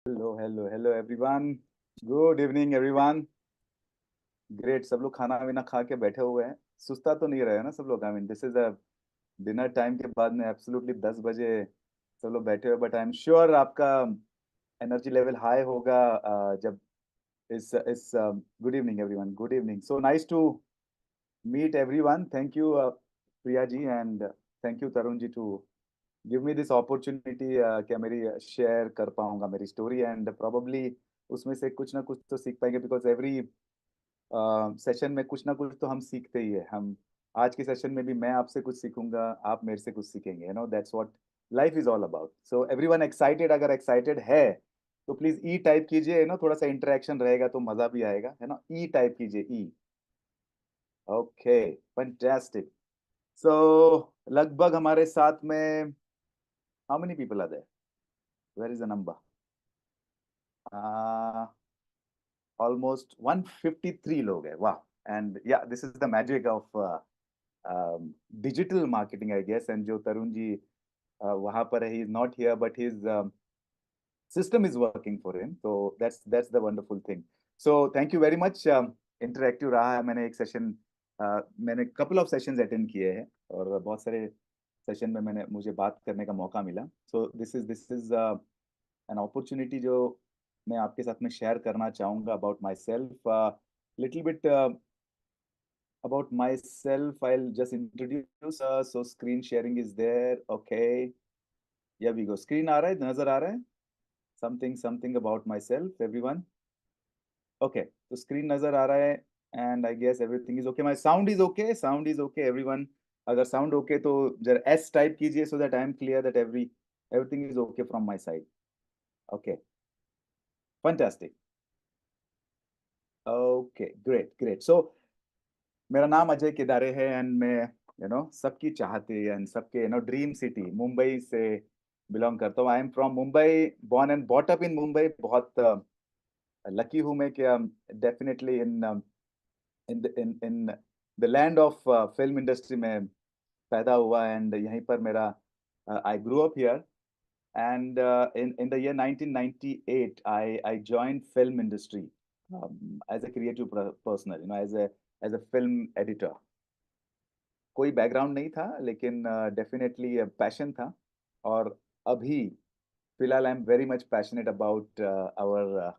Hello hello hello everyone. Good evening everyone. Great, सब लोग खाना वाना खा के बैठे हुए हैं। सुस्ता तो नहीं रहे ना सब लोग? I mean this is a dinner time के बाद में एब्सोल्युटली 10 बजे सब लोग बैठे हुए, बट आई एम श्योर आपका एनर्जी लेवल हाई होगा जब इस good evening everyone, good evening, so nice to meet everyone. Thank you Priya ji and thank you Tarun ji to give me this opportunity. क्या मेरी शेयर कर पाऊंगा मेरी स्टोरी एंड प्रोबेबली उसमें से कुछ ना कुछ तो सीख पाएंगे, बिकॉज एवरी सेशन में कुछ ना कुछ तो हम सीखते ही है। हम आज के सेशन में भी मैं आपसे कुछ सीखूंगा, आप मेरे से कुछ सीखेंगे, you know that's what life is all about. So everyone excited? अगर एक्साइटेड है तो प्लीज ई टाइप कीजिए, यू नो थोड़ा सा इंटरेक्शन रहेगा तो मजा भी आएगा, है ना? ई टाइप कीजिए, ई। Okay, fantastic. सो लगभग हमारे साथ में how many people are there? Where is the number? Almost 153 लोग हैं, वाह! And yeah this is the magic of digital marketing I guess. And जो तरुण जी वहां पर है, he is not here but his system is working for him, so that's the wonderful thing. So thank you very much. Interactive रहा है। मैंने एक session मैंने couple of sessions attend किए हैं और बहुत सारे सेशन में मैंने मुझे बात करने का मौका मिला। So this is an opportunity जो मैं आपके साथ में शेयर करना चाहूंगा about my self, little bit about myself. I'll just introduce. So screen sharing is there. Okay, here we go. Screen आ रहा है, नजर आ रहा है? Something about myself, everyone. Okay, तो screen नजर आ रहा है and I guess everything is okay. My sound is okay. Sound is okay, everyone. अगर sound okay तो जरा S type कीजिए so that I am clear that everything is okay from my side. Okay, fantastic. Okay, great. So मेरा नाम अजय केदारे है and मैं सबकी चाहते एंड सबके ड्रीम सिटी मुंबई से बिलोंग करता हूँ। I am from Mumbai, born and bought up in Mumbai. बहुत लकी हूँ मैं कि definitely in in in in the land of film industry में पैदा हुआ एंड यहीं पर मेरा I grow up here and in the year 1998 I joined film industry as a creative personnel, as a film editor. कोई background नहीं था लेकिन डेफिनेटली पैशन था। और अभी फिलहाल I am very much passionate about our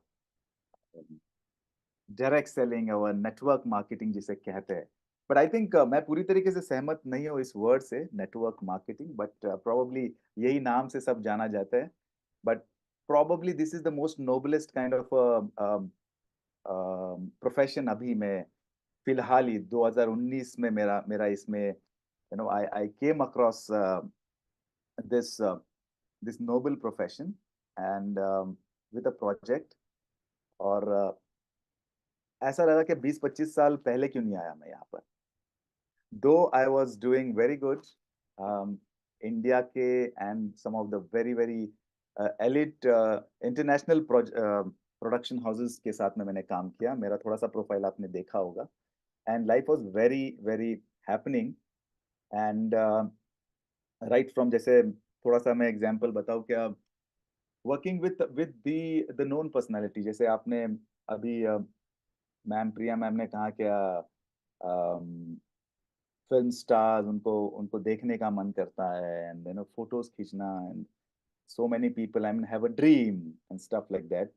direct selling, our network marketing जिसे कहते हैं। बट आई थिंक मैं पूरी तरीके से सहमत नहीं हूँ इस वर्ड से, नेटवर्क मार्केटिंग, बट प्रोबेबली यही नाम से सब जाना जाता है। But probably this is the most noblest kind of profession अभी मैं फिलहाल ही 2019 में मेरा मेरा इसमें I came across this this noble profession and with a project। और ऐसा लगा कि 20-25 साल पहले क्यों नहीं आया मैं यहाँ पर। Though I was doing very good India के and some of the very very elite international production houses के साथ में मैंने काम किया। मेरा थोड़ा सा प्रोफाइल आपने देखा होगा and life was very very happening and right from, जैसे थोड़ा सा मैं एग्जांपल बताऊं क्या, working with the known personality, जैसे आपने अभी मैम प्रिया मैम ने कहा क्या, फिल्म स्टार्स उनको उनको देखने का मन करता है एंड फोटोज खींचना and so many people, I mean, have a dream and stuff like that.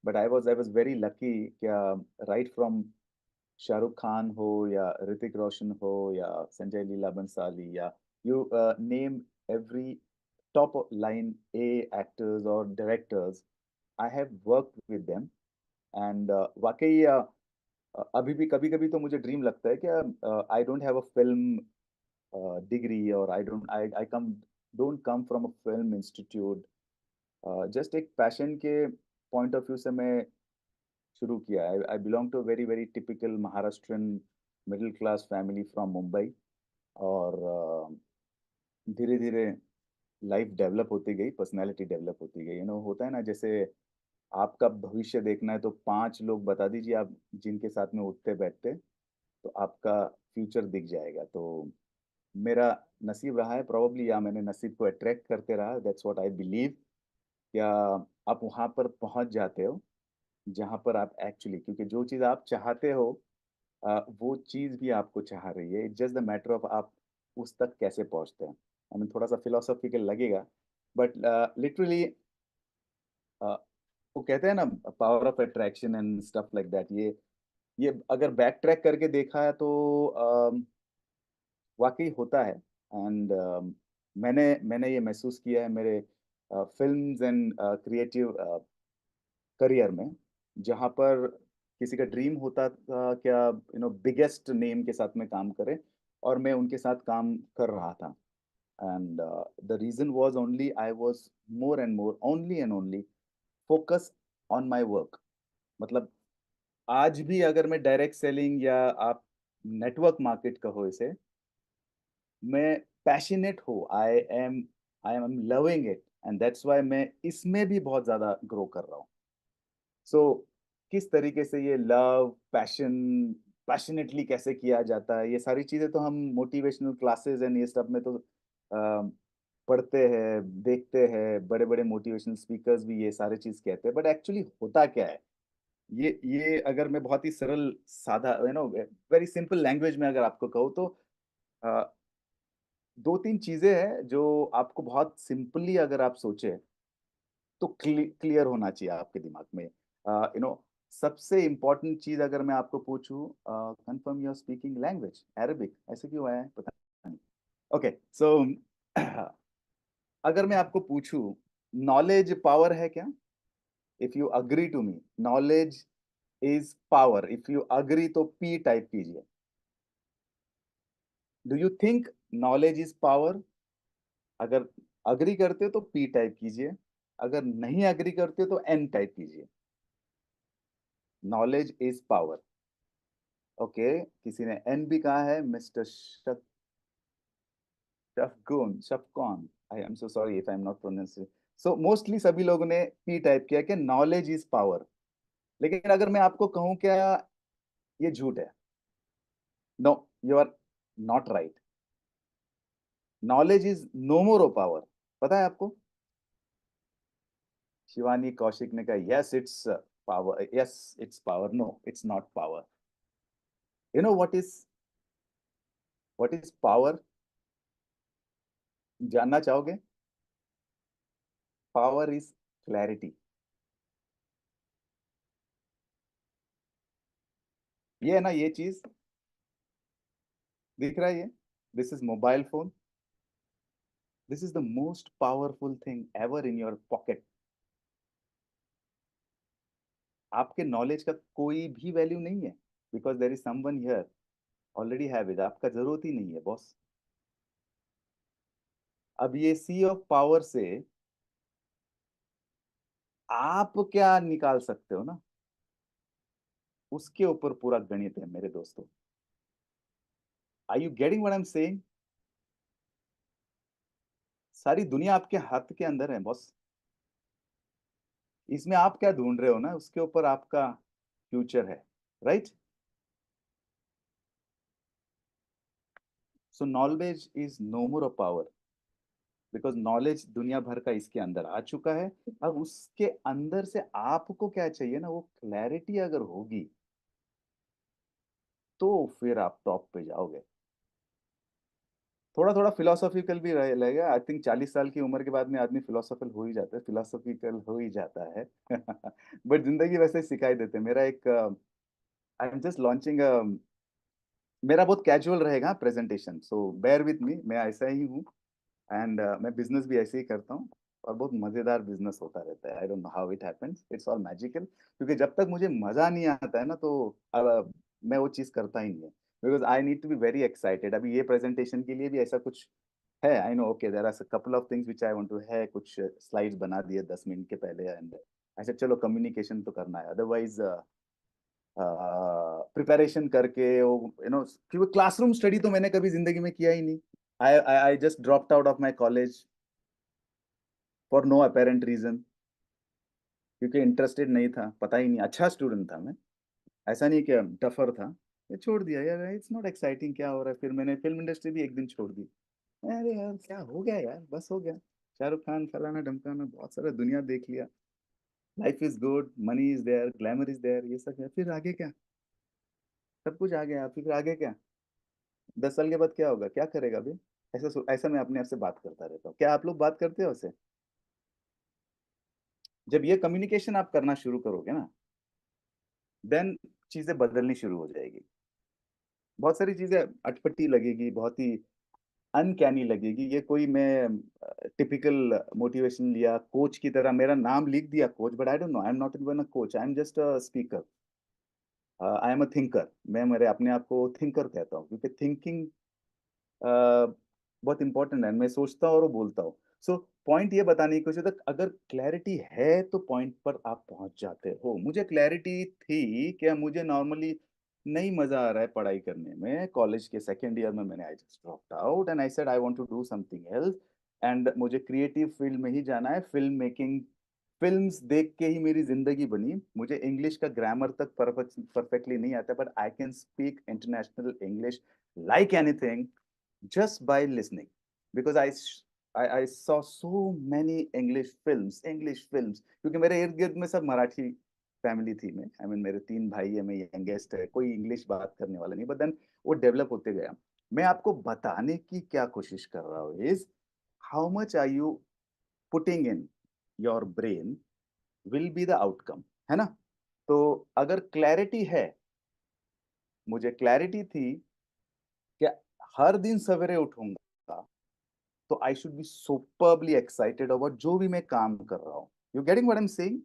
But I was very lucky क्या, right from शाहरुख खान हो या ऋतिक रोशन हो या संजय लीला बंसाली या you name every top line A actors or directors, I have worked with them and वाकई अभी भी कभी कभी तो मुझे ड्रीम लगता है कि I don't have a film degree और I come don't come from a film institute. Just एक पैशन के पॉइंट ऑफ व्यू से मैं शुरू किया। I belong to very very typical Maharashtrian middle class family from Mumbai. और धीरे धीरे लाइफ डेवलप होती गई, पर्सनालिटी डेवलप होती गई। होता है ना, जैसे आपका भविष्य देखना है तो 5 लोग बता दीजिए आप जिनके साथ में उठते बैठते तो आपका फ्यूचर दिख जाएगा। तो मेरा नसीब रहा है प्रोबेबली, या मैंने नसीब को अट्रैक्ट करते रहा, दैट्स व्हाट आई बिलीव। क्या आप वहां पर पहुंच जाते हो जहां पर आप एक्चुअली, क्योंकि जो चीज आप चाहते हो वो चीज भी आपको चाह रही है। It's just the matter of आप उस तक कैसे पहुंचते हैं। आई मीन थोड़ा सा फिलोसॉफिकल लगेगा, बट लिटरली वो कहते हैं ना, power of attraction and stuff like that. ये अगर बैक ट्रैक करके देखा है तो वाकई होता है। एंड मैंने मैंने ये महसूस किया है मेरे फिल्म्स एंड क्रिएटिव करियर में, जहाँ पर किसी का ड्रीम होता था क्या बिगेस्ट नेम के साथ में काम करे, और मैं उनके साथ काम कर रहा था। And the reason was only I was more and more only and only focus on my work. मतलब आज भी अगर मैं डायरेक्ट सेलिंग या आप नेटवर्क मार्केट कहो इसे, मैं पैशनेट हूँ, I am loving it, and that's why मैं इसमें भी बहुत ज्यादा ग्रो कर रहा हूँ। सो किस तरीके से ये लव पैशन पैशनेटली कैसे किया जाता है, ये सारी चीजें तो हम मोटिवेशनल क्लासेस एंड ये सब में तो पढ़ते हैं, देखते हैं, बड़े बड़े मोटिवेशनल स्पीकर्स भी ये सारे चीज कहते हैं। बट एक्चुअली होता क्या है, ये अगर मैं बहुत ही सरल सादा वेरी सिंपल लैंग्वेज में अगर आपको कहूँ तो दो तीन चीजें हैं जो आपको बहुत सिंपली अगर आप सोचे तो क्लियर होना चाहिए आपके दिमाग में। सबसे इम्पोर्टेंट चीज अगर मैं आपको पूछूं, confirm your speaking language Arabic, ऐसे क्यों आया है पता नहीं। ओके सो अगर मैं आपको पूछूं नॉलेज पावर है क्या, if you agree to me, knowledge is power, if you agree तो पी टाइप कीजिए। Do you think knowledge is power? अगर अग्री करते हो तो पी टाइप कीजिए, अगर नहीं अग्री करते हो तो एन टाइप कीजिए। Knowledge is power. ओके, किसी ने एन भी कहा है, मिस्टर शफगुन शफकॉन। I am so sorry if I am not pronouncing. So mostly सभी लोगों ने पी टाइप किया कि नॉलेज इज पावर। लेकिन अगर मैं आपको कहूं क्या ये झूठ है, no, you are not right. Knowledge is no more power. पता है आपको? शिवानी कौशिक ने कहा yes it's power, yes it's power, no it's not power. You know what is power? जानना चाहोगे? Power is clarity. ये है ना, ये चीज दिख रहा है ये, this is mobile phone, this is the most powerful thing ever in your pocket. आपके नॉलेज का कोई भी वैल्यू नहीं है, because there is someone here already have it, आपका जरूरत ही नहीं है बॉस। अब ये सी ऑफ पावर से आप क्या निकाल सकते हो ना, उसके ऊपर पूरा गणित है मेरे दोस्तों। Are you getting what I am saying? सारी दुनिया आपके हाथ के अंदर है बॉस। इसमें आप क्या ढूंढ रहे हो ना, उसके ऊपर आपका फ्यूचर है, right? So knowledge is no more of power, because knowledge दुनिया भर का इसके अंदर आ चुका है। अब उसके अंदर से आपको क्या चाहिए ना, वो क्लैरिटी अगर होगी तो फिर आप टॉप पे जाओगे। थोड़ा थोड़ा फिलोसॉफिकल भी रहेगा। आई थिंक 40 साल की उम्र के बाद में आदमी फिलोसॉफिकल हो ही जाता है, फिलोसॉफिकल हो ही जाता है। बट जिंदगी वैसे ही सिखाई देते हैं। मेरा एक आई एम जस्ट लॉन्चिंग, मेरा बहुत कैजुअल रहेगा presentation, so bear with me, मैं ऐसा ही हूँ। एंड मैं बिजनेस भी ऐसे ही करता हूँ, और बहुत मजेदार बिजनेस होता रहता है। I don't know how it happens, it's all magical, क्योंकि जब तक मुझे मजा नहीं आता है ना तो मैं वो चीज करता ही नहीं है। Because I need to be very excited. अभी ये प्रेजेंटेशन के लिए भी ऐसा कुछ है, I know, okay there are couple of things which I want to है, कुछ स्लाइड्स बना दिए 10 मिनट के पहले, एंड ऐसे चलो कम्युनिकेशन तो करना है, अदरवाइज प्रिपरेशन करके वो क्योंकि क्लासरूम स्टडी तो मैंने कभी जिंदगी में किया ही नहीं। I just dropped out of my college for no apparent reason, क्योंकि इंटरेस्टेड नहीं था, पता ही नहीं, अच्छा स्टूडेंट था मैं, ऐसा नहीं कि टफर था। ये छोड़ दिया यार, इट्स नॉट एक्साइटिंग, क्या हो रहा है। फिर मैंने फिल्म इंडस्ट्री भी एक दिन छोड़ दी। अरे यार क्या हो गया यार, बस हो गया। शाहरुख खान, फलाना ढमकाना, बहुत सारा दुनिया देख लिया। Life is good, money is there, glamour is there, ये सब है, फिर आगे क्या? सब कुछ आ गया, फिर आगे क्या? 10 साल के बाद क्या होगा, क्या करेगा अभी? ऐसा मैं अपने आप से बात करता रहता हूँ। क्या आप लोग बात करते हो ऐसे? जब ये कम्युनिकेशन आप करना शुरू करोगे ना, देन चीजें बदलनी शुरू हो जाएगी। बहुत सारी चीजें अटपटी लगेगी, बहुत ही अनकैनी लगेगी। ये कोई मैं टिपिकल मोटिवेशन लिया कोच की तरह, मेरा नाम लिख दिया coach, but I don't know, I am not even a coach, I am just a speaker, I am a thinker. मैं मेरे अपने आप को थिंकर कहता हूँ, क्योंकि थिंकिंग बहुत इंपॉर्टेंट है। मैं सोचता हूँ और वो बोलता हूँ। सो पॉइंट ये बताने की कोशिश है, अगर क्लैरिटी है तो पॉइंट पर आप पहुंच जाते हो। मुझे क्लैरिटी थी कि मुझे नॉर्मली नहीं मजा आ रहा है पढ़ाई करने में। कॉलेज के सेकेंड ईयर में मैंने I just dropped out and I said I want to do something else, and मुझे क्रिएटिव फील्ड में ही जाना है, फिल्म मेकिंग। फिल्म्स देख के ही मेरी जिंदगी बनी। मुझे इंग्लिश का ग्रामर तक परफेक्टली नहीं आता, but I can speak international English like anything just by listening, because I saw so many English films, क्योंकि मेरे इर्द गिर्द में सब मराठी फैमिली थी। मैं आई मीन मेरे 3 भाई है, मैं यंगेस्ट है, कोई इंग्लिश बात करने वाला नहीं, बट देन वो डेवलप होते गया। मैं आपको बताने की क्या कोशिश कर रहा हूँ is how much are you putting in your brain will be the outcome, है ना? तो अगर क्लैरिटी है, मुझे क्लैरिटी थी कि हर दिन सवेरे उठूंगा तो I should be superbly excited about जो भी मैं काम कर रहा हूं। You getting what I am saying?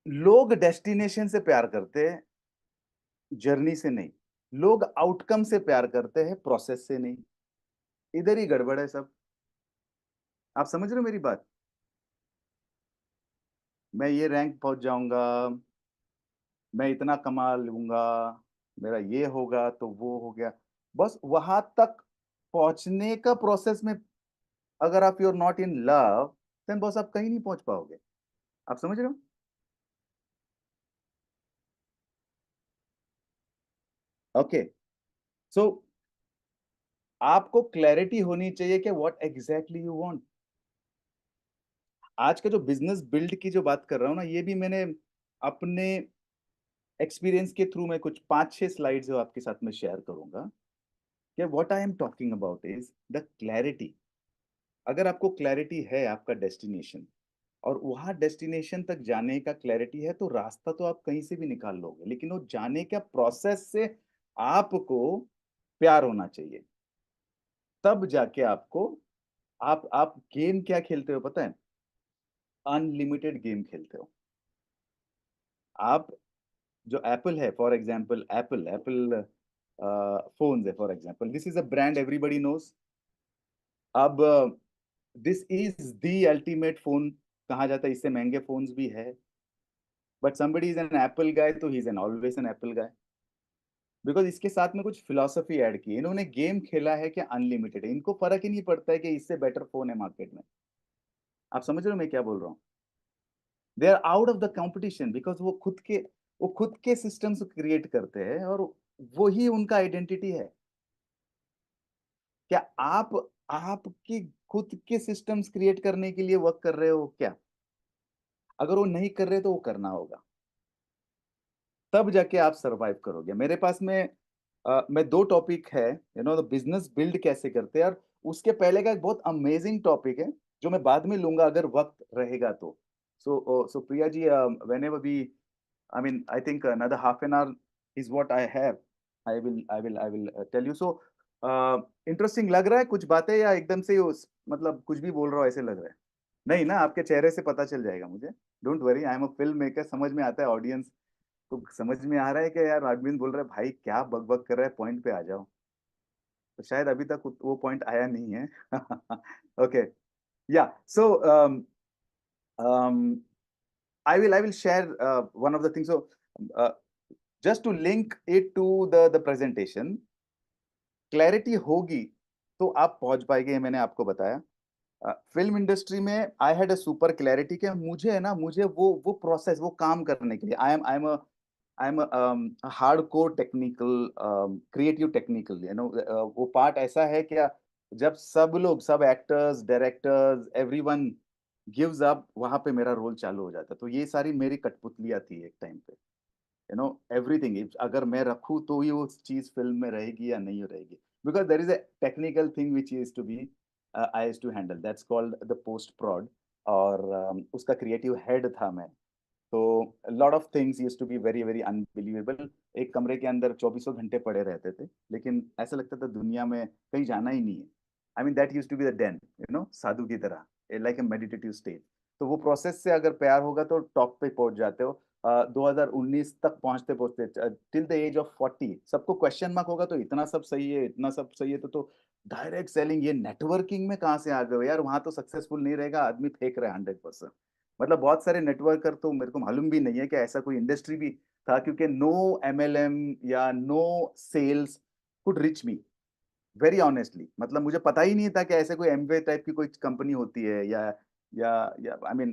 लोग डेस्टिनेशन से प्यार करते हैं, जर्नी से नहीं। लोग आउटकम से प्यार करते हैं, प्रोसेस से नहीं। इधर ही गड़बड़ है सब। आप समझ रहे हो मेरी बात? मैं ये रैंक पहुंच जाऊंगा, मैं इतना कमा लूंगा, मेरा ये होगा तो वो हो गया। बस वहां तक पहुंचने का प्रोसेस में अगर आप you are not in love, then बस आप कहीं नहीं पहुंच पाओगे। आप समझ रहे हो? ओके, सो आपको क्लैरिटी होनी चाहिए कि व्हाट एग्जैक्टली यू वांट। आज का जो बिजनेस बिल्ड की जो बात कर रहा हूँ ना, ये भी मैंने अपने एक्सपीरियंस के थ्रू में कुछ 5-6 स्लाइड्स जो आपके साथ में शेयर करूंगा कि what I am talking about is the clarity. अगर आपको क्लैरिटी है आपका डेस्टिनेशन, और वहां डेस्टिनेशन तक जाने का क्लैरिटी है, तो रास्ता तो आप कहीं से भी निकाल लोगे, लेकिन वो जाने का प्रोसेस से आपको प्यार होना चाहिए। तब जाके आपको, आप गेम क्या खेलते हो पता है? अनलिमिटेड गेम खेलते हो आप। जो एप्पल है for example, Apple Apple phones है for example, this is a brand everybody knows. अब this is the ultimate phone कहा जाता है, इससे महंगे फोन्स भी है, but somebody is an Apple guy तो he is an always an Apple guy, because इसके साथ में कुछ फिलोसफी ऐड की है। इन्होंने गेम खेला है कि अनलिमिटेड है, इनको फर्क ही नहीं पड़ता है कि इससे बेटर फोन है मार्केट में। आप समझ रहे हो मैं क्या बोल रहा हूँ? They are out of the competition, because वो खुद के सिस्टम्स क्रिएट करते हैं, और वो ही उनका आइडेंटिटी है। क्या आप आपकी खुद के सिस्टम्स क्रिएट करने के लिए वर्क कर रहे हो क्या? अगर वो नहीं कर रहे तो वो करना होगा, तब जाके आप सरवाइव करोगे। मेरे पास में मैं 2 टॉपिक है, बिजनेस बिल्ड कैसे करते हैं, और उसके पहले का एक बहुत अमेजिंग टॉपिक है जो मैं बाद में लूंगा अगर वक्त रहेगा तो। So Priya ji, whenever we, I mean, I think another half an hour is what I have. I will tell you. So, interesting लग रहा है कुछ बातें, या एकदम से उस मतलब कुछ भी बोल रहा हूँ ऐसे लग रहा है? नहीं ना, आपके चेहरे से पता चल जाएगा मुझे। Don't worry, I am a film maker, समझ में आता है ऑडियंस को, समझ में आ रहा है कि यार अरविंद बोल रहा है भाई क्या बक बक कर रहा है, पॉइंट पे आ जाओ। तो शायद अभी तक वो पॉइंट आया नहीं है। ओके, या सो I will share one of the things. So uh, just to link it to the presentation, clarity होगी तो आप पहुंच पाएंगे, ये मैंने आपको बताया। फिल्म इंडस्ट्री में I had a super clarity कि मुझे है ना, मुझे वो प्रोसेस, वो काम करने के लिए I am hard core technical, creative technical, वो पार्ट ऐसा है क्या, जब सब लोग, सब actors, directors, everyone gives up, वहां पे मेरा रोल चालू हो जाता। तो ये सारी मेरी कठपुतलियां थी एक टाइम पे, यू नो, एवरीथिंग। अगर मैं रखूँ तो ही वो चीज फिल्म में रहेगी या नहीं रहेगी, because there is a technical thing which is to be, I to handle, that's called the post prod. और उसका क्रिएटिव हेड था मैं। तो lot of things used to be very very unbelievable. एक कमरे के अंदर चौबीसों घंटे पड़े रहते थे, लेकिन ऐसा लगता था दुनिया में कहीं जाना ही नहीं है। I mean that used to be the den, you know, साधु की तरह, लाइक ए मेडिटेटिव स्टेट। तो वो प्रोसेस से अगर प्यार होगा तो टॉप पे पहुंच जाते हो। 2019 तक पहुंचते पहुंचते टिल द एज ऑफ 40 सबको क्वेश्चन मार्क होगा, तो इतना सब सही है, इतना सब सही है, तो डायरेक्ट सेलिंग, ये नेटवर्किंग में कहाँ से आ गए हो यार? वहां तो सक्सेसफुल नहीं रहेगा आदमी, फेंक रहे 100%। मतलब बहुत सारे नेटवर्कर, तो मेरे को मालूम भी नहीं है कि ऐसा कोई इंडस्ट्री भी था, क्योंकि नो एमएलएम या no sales could reach me, very honestly. मतलब मुझे पता ही नहीं था कि ऐसे कोई एमवे टाइप की कोई कंपनी होती है, या I mean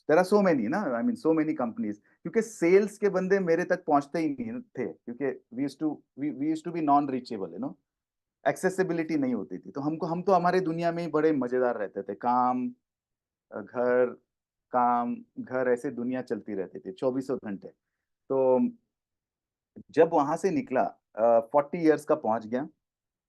there are so many ना, I mean so many companies, क्योंकि सेल्स के बंदे मेरे तक पहुंचते ही नहीं थे, क्योंकि we used to be non reachable, you know, accessibility नहीं होती थी। तो हम तो हमारे दुनिया में ही बड़े मजेदार रहते थे, काम, घर, काम, घर, ऐसे दुनिया चलती रहती थी चौबीसों घंटे। तो जब वहां से निकला, 40 ईयर्स का पहुंच गया,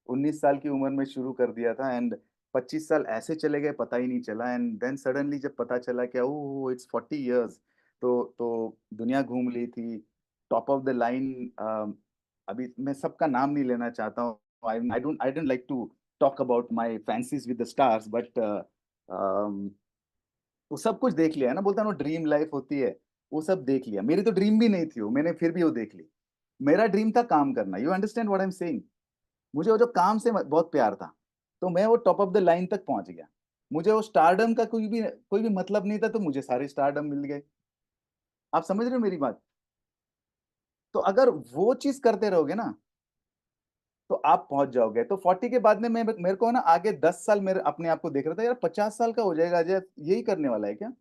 19 साल की उम्र में शुरू कर दिया था, एंड 25 साल ऐसे चले गए पता ही नहीं चला। एंड देन सडनली जब पता चला कि ओह इट्स 40 ईयर्स, तो दुनिया घूम ली थी, टॉप ऑफ द लाइन। अभी मैं सबका नाम नहीं लेना चाहता हूँ, I don't like to talk about my fancies with the stars, but वो सब कुछ देख लिया है ना, बोलता है ना ड्रीम लाइफ होती है, वो सब देख लिया। मेरी तो ड्रीम भी नहीं थी वो, मैंने फिर भी वो देख ली। मेरा ड्रीम था काम करना, you understand what I am saying? मुझे वो जो काम से बहुत प्यार था, तो मैं वो टॉप ऑफ द लाइन तक पहुंच गया। मुझे वो स्टारडम का कोई भी मतलब नहीं था, तो मुझे सारे स्टारडम मिल गए। आप समझ रहे हो मेरी बात? तो अगर वो चीज करते रहोगे ना, तो आप पहुंच जाओगे। तो 40 के बाद में मैं, मेरे को ना आगे 10 साल मेरे अपने आप को देख रहा था, यार 50 साल का हो जाएगा अजय, यही करने वाला है क्या?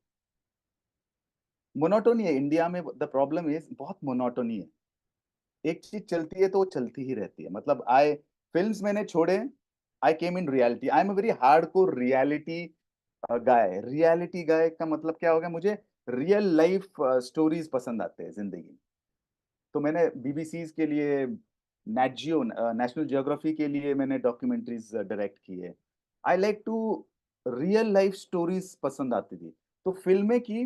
मोनोटोनी है इंडिया में, द प्रॉब्लम इज बहुत मोनोटोनी है। एक चीज चलती है तो वो चलती ही रहती है। मतलब आई, फिल्म्स मैंने छोड़े, I came in reality, I am a very hardcore reality guy. Reality guy का मतलब क्या होगा? मुझे रियल लाइफ स्टोरीज पसंद आते हैं जिंदगी में। तो मैंने बीबीसी के लिए, नेट जियो, नेशनल जियोग्राफी के लिए मैंने डॉक्यूमेंट्रीज डायरेक्ट की है। I like to, real life stories पसंद आती थी। तो फिल्में की,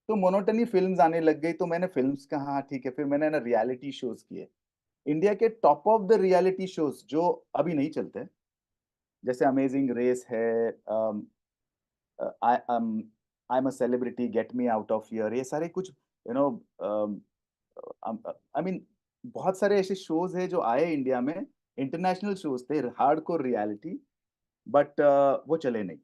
तो मोनोटनी फिल्म्स आने लग गई, तो मैंने फिल्म्स कहा हाँ ठीक है, फिर मैंने ना रियलिटी शोज किए। इंडिया के top of the reality shows जो अभी नहीं चलते, जैसे अमेजिंग रेस है, I I am a celebrity, get me out of here, ये सारे कुछ, यू नो, आई मीन बहुत सारे ऐसे शोज है जो आए इंडिया में, इंटरनेशनल शोज थे, हार्डकोर रियलिटी, बट वो चले नहीं,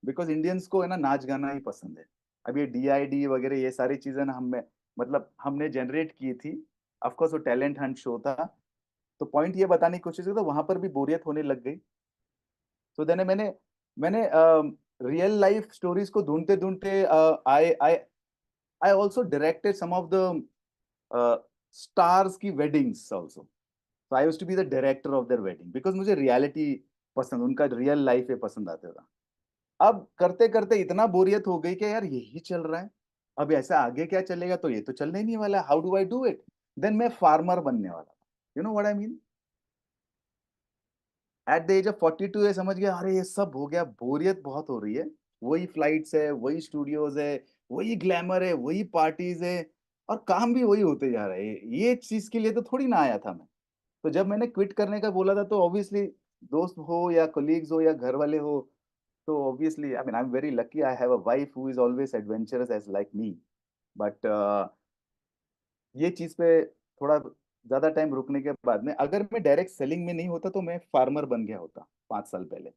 बिकॉज इंडियंस को है ना नाच गाना ही पसंद है। अब ये डीआईडी वगैरह ये सारी चीजें ना हमें, मतलब हमने जनरेट की थी। ऑफ कोर्स वो टैलेंट हंट शो था, तो पॉइंट ये बताने की कोशिश की, तो वहां पर भी बोरियत होने लग गई। तो देने मैंने मैंने रियल लाइफ स्टोरीज को ढूंढते ढूंढते, I I I also directed some of the stars की वेडिंग्स ऑल्सो। तो I used to be the director of their wedding, because मुझे रियलिटी पसंद, उनका रियल लाइफ है पसंद आता था। अब करते करते इतना बोरियत हो गई कि यार यही चल रहा है, अब ऐसा आगे क्या चलेगा? तो ये तो चलने ही नहीं वाला, how do I do it? Then मैं फार्मर बनने वाला, you know what I mean. At the age of 42 ये समझ गया, अरे ये सब हो गया, बोरियत बहुत हो रही है। वही फ्लाइट्स है, वही स्टूडियोज है, वही ग्लैमर है, वही पार्टीज है, और काम भी वही होते जा रहे हैं। ये चीज के लिए तो थोड़ी ना आया था मैं। तो जब मैंने क्विट करने का बोला था, तो ऑब्वियसली दोस्त हो या कोलीग्स हो या घर वाले हो, तो obviously I mean I am very lucky, I have a wife who is always adventurous as like me. But ये चीज पे थोड़ा ज्यादा टाइम रुकने के बाद में, अगर मैं डायरेक्ट सेलिंग में नहीं होता तो मैं फार्मर बन गया होता 5 साल पहले।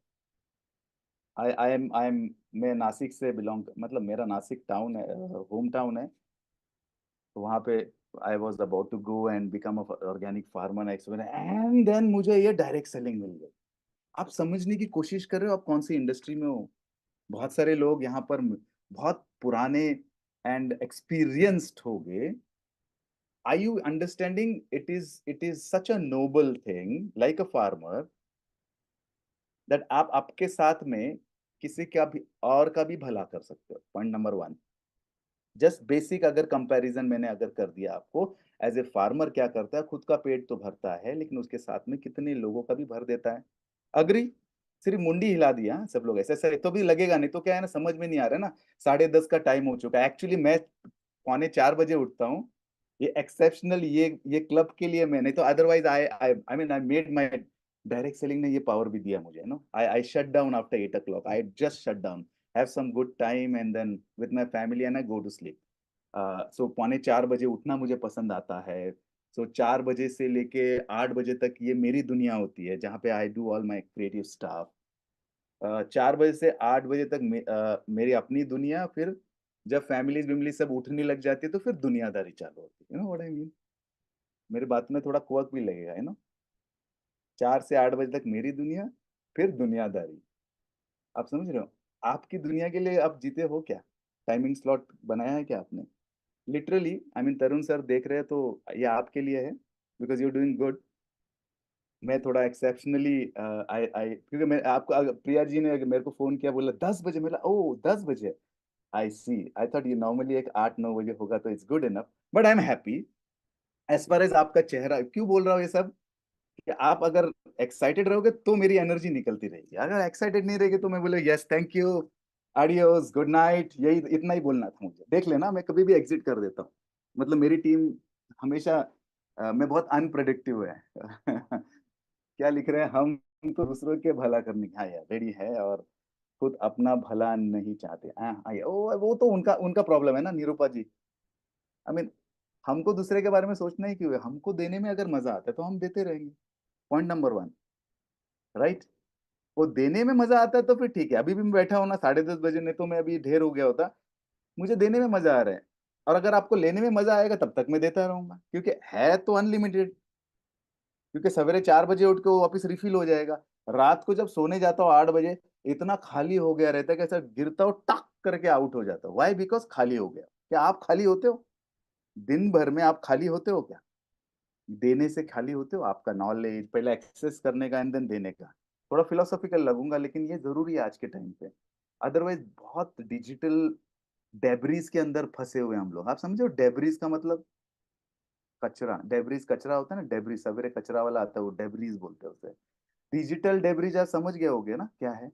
आई एम मैं नासिक से बिलोंग, मतलब मेरा नासिक टाउन है, होम टाउन है। तो वहाँ पे I was about to go and become organic farmer next, and then मुझे ये डायरेक्ट सेलिंग मिल गई। आप समझने की कोशिश कर रहे हो आप कौन सी इंडस्ट्री में हो? बहुत सारे लोग यहाँ पर बहुत पुराने एंड एक्सपीरियंस्ड हो गए। Are you understanding? It is such a noble thing, like a farmer. That आप आपके साथ में किसी का भी और का भी भला कर सकते हो, पॉइंट नंबर 1। जस्ट बेसिक अगर कंपैरिजन मैंने अगर कर दिया आपको, एज ए फार्मर क्या करता है, खुद का पेट तो भरता है लेकिन उसके साथ में कितने लोगों का भी भर देता है। अग्री? सिर्फ मुंडी हिला दिया हाँ, सब लोग ऐसे ऐसे तो भी लगेगा नहीं, तो क्या है ना, समझ में नहीं आ रहा है ना। 10:30 का टाइम हो चुका है, एक्चुअली मैं 3:45 उठता हूँ। ये एक्सेप्शनल, ये क्लब के लिए मैं, नहीं तो otherwise I mean I made my, direct selling ने ये पावर भी दिया मुझे, no I shut down after 8 o'clock, I just shut down, have some good time and then with my family and I go to sleep. So 3:45 उठना मुझे पसंद आता है। सो 4 बजे से लेके 8 बजे तक ये मेरी दुनिया होती है, जहाँ पे I do all my creative staff. 4 बजे से 8 बजे तक मेरी अपनी दुनिया, फिर जब फैमिली विमली सब उठने लग जाती है तो फिर दुनियादारी चालू होती है, you know what I mean. मेरी बात में थोड़ा क्वर्क भी लगेगा, है ना। 4 से 8 बजे तक मेरी दुनिया, फिर दुनियादारी। आप समझ रहे हो? आपकी दुनिया के लिए आप जीते हो क्या? टाइमिंग स्लॉट बनाया है क्या आपने? Literally I mean Tarun sir देख रहे हैं तो ये आपके लिए है, बिकॉज यू डूइंग गुड। मैं थोड़ा एक्सेप्शनली आई आई क्योंकि मैं आपको प्रिया जी ने अगर मेरे को फोन किया, बोला 10 बजे, मेरा ओ 10 बजे। आई सी, आई थॉट ये नॉर्मली एक 8-9 बजे होगा, तो it's good enough, but I am happy. As far as आपका चेहरा, क्यों बोल रहा हूँ ये सब, कि आप अगर एक्साइटेड रहोगे तो मेरी एनर्जी निकलती रहेगी, अगर एक्साइटेड नहीं रहेगी तो मैं बोले yes thank you, adios, good night, यही इतना ही बोलना था मुझे। देख लेना, मैं कभी भी एग्जिट कर देता हूँ, मतलब मेरी टीम हमेशा मैं बहुत अनप्रडिक्टिव है। क्या लिख रहे हैं हम, तो दूसरों के भला करने की, हाँ यार रेडी है, और खुद अपना भला नहीं चाहते। हाँ हाँ यार, वो तो उनका उनका प्रॉब्लम है ना निरूपा जी। आई मीन हमको दूसरे के बारे में सोचना ही क्यों है, हमको देने में अगर मजा आता है तो हम देते रहेंगे, पॉइंट नंबर 1, राइट। वो देने में मजा आता है तो फिर ठीक है, अभी भी मैं बैठा हूं ना 10:30 बजे, नहीं तो मैं अभी ढेर हो गया होता। मुझे देने में मजा आ रहा है, और अगर आपको लेने में मजा आएगा तब तक मैं देता रहूंगा, क्योंकि है तो अनलिमिटेड। क्योंकि सवेरे 4 बजे उठ के वो वापस रिफिल हो जाएगा। रात को जब सोने जाता हूँ 8 बजे, इतना खाली हो गया रहता है कि ऐसा गिरता हूँ टक करके आउट हो जाता हूँ, वाई, बिकॉज खाली हो गया। क्या आप खाली होते हो? दिन भर में आप खाली होते हो क्या? देने से खाली होते हो? आपका नॉलेज पहले एक्सेस करने का एंड देन देने का। थोड़ा फिलोसॉफिकल लगूंगा लेकिन ये जरूरी है आज के टाइम पे। अदरवाइज बहुत डिजिटल डेब्रीज के अंदर फंसे हुए हैं हम लोग। आप समझो डेब्रीज का मतलब? कचरा, डेब्रीज कचरा होता है ना, डेब्रीज सवेरे कचरा वाला आता है, वो डेब्रीज बोलते हैं उसे। डिजिटल डेब्रीज आप समझ गए होगे ना क्या है?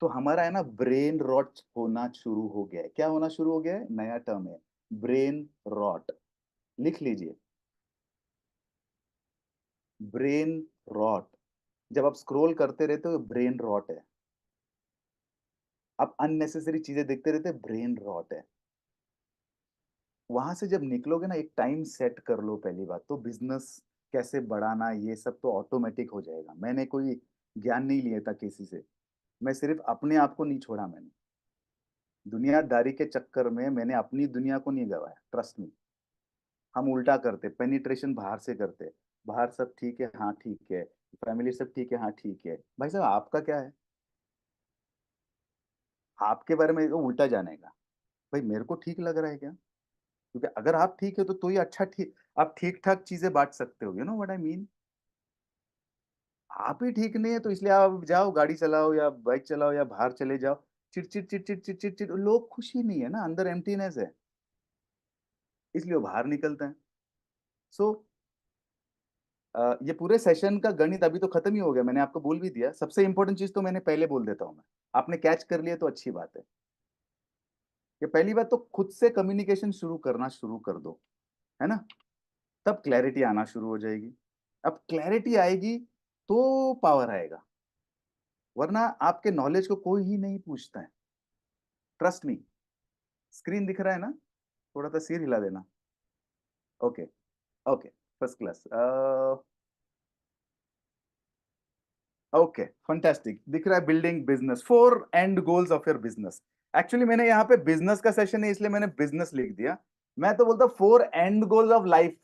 तो हमारा है ना ब्रेन रॉट होना शुरू हो गया है। क्या होना शुरू हो गया है? नया टर्म है, ब्रेन रॉट। लिख लीजिए, ब्रेन रॉट। जब आप स्क्रॉल करते रहते हो, ब्रेन रॉट है। आप अननेसेसरी चीजें देखते रहते, ब्रेन रॉट है। वहां से जब निकलोगे ना, एक टाइम सेट कर लो। पहली बात तो बिजनेस कैसे बढ़ाना, ये सब तो ऑटोमेटिक हो जाएगा। मैंने कोई ज्ञान नहीं लिया था किसी से, मैं सिर्फ अपने आप को नहीं छोड़ा मैंने। दुनियादारी के चक्कर में मैंने अपनी दुनिया को नहीं गवाया, ट्रस्ट मी। हम उल्टा करते, पेनिट्रेशन बाहर से करते। बाहर सब ठीक है, हाँ ठीक है, फैमिली सब ठीक है, हाँ ठीक है, भाई साहब आपका क्या है? आपके बारे में तो उल्टा जाने का। भाई मेरे को ठीक लग रहा है क्या? क्योंकि अगर आप ठीक है तो ही अच्छा, ठीक आप ठीक ठाक चीजें बांट सकते हो, you know what I mean. आप ही ठीक नहीं है तो इसलिए आप जाओ गाड़ी चलाओ या बाइक चलाओ या बाहर चले जाओ, चिड़चिड़ चिड़चिड़ चिड़चिड़ चिड़, लोग खुशी नहीं है ना, अंदर एम्प्टीनेस है, इसलिए वो बाहर निकलते हैं। सो ये पूरे सेशन का गणित अभी तो खत्म ही हो गया, मैंने आपको बोल भी दिया। सबसे इंपॉर्टेंट चीज तो मैंने पहले बोल देता हूँ मैं, आपने कैच कर लिया तो अच्छी बात है। कि पहली बात तो खुद से कम्युनिकेशन शुरू करना शुरू कर दो, है ना। तब क्लैरिटी आना शुरू हो जाएगी। अब क्लैरिटी आएगी तो पावर आएगा, वरना आपके नॉलेज को कोई ही नहीं पूछता है, ट्रस्ट मी। स्क्रीन दिख रहा है ना? थोड़ा सा सिर हिला देना। Okay, okay, first class. Okay, fantastic, दिख रहा है building business, 4 and goals of your business. Actually मैंने यहाँ पे बिजनेस का सेशन है इसलिए मैंने बिजनेस लिख दिया। मैं तो बोलता 4 एंड गोल्स ऑफ लाइफ।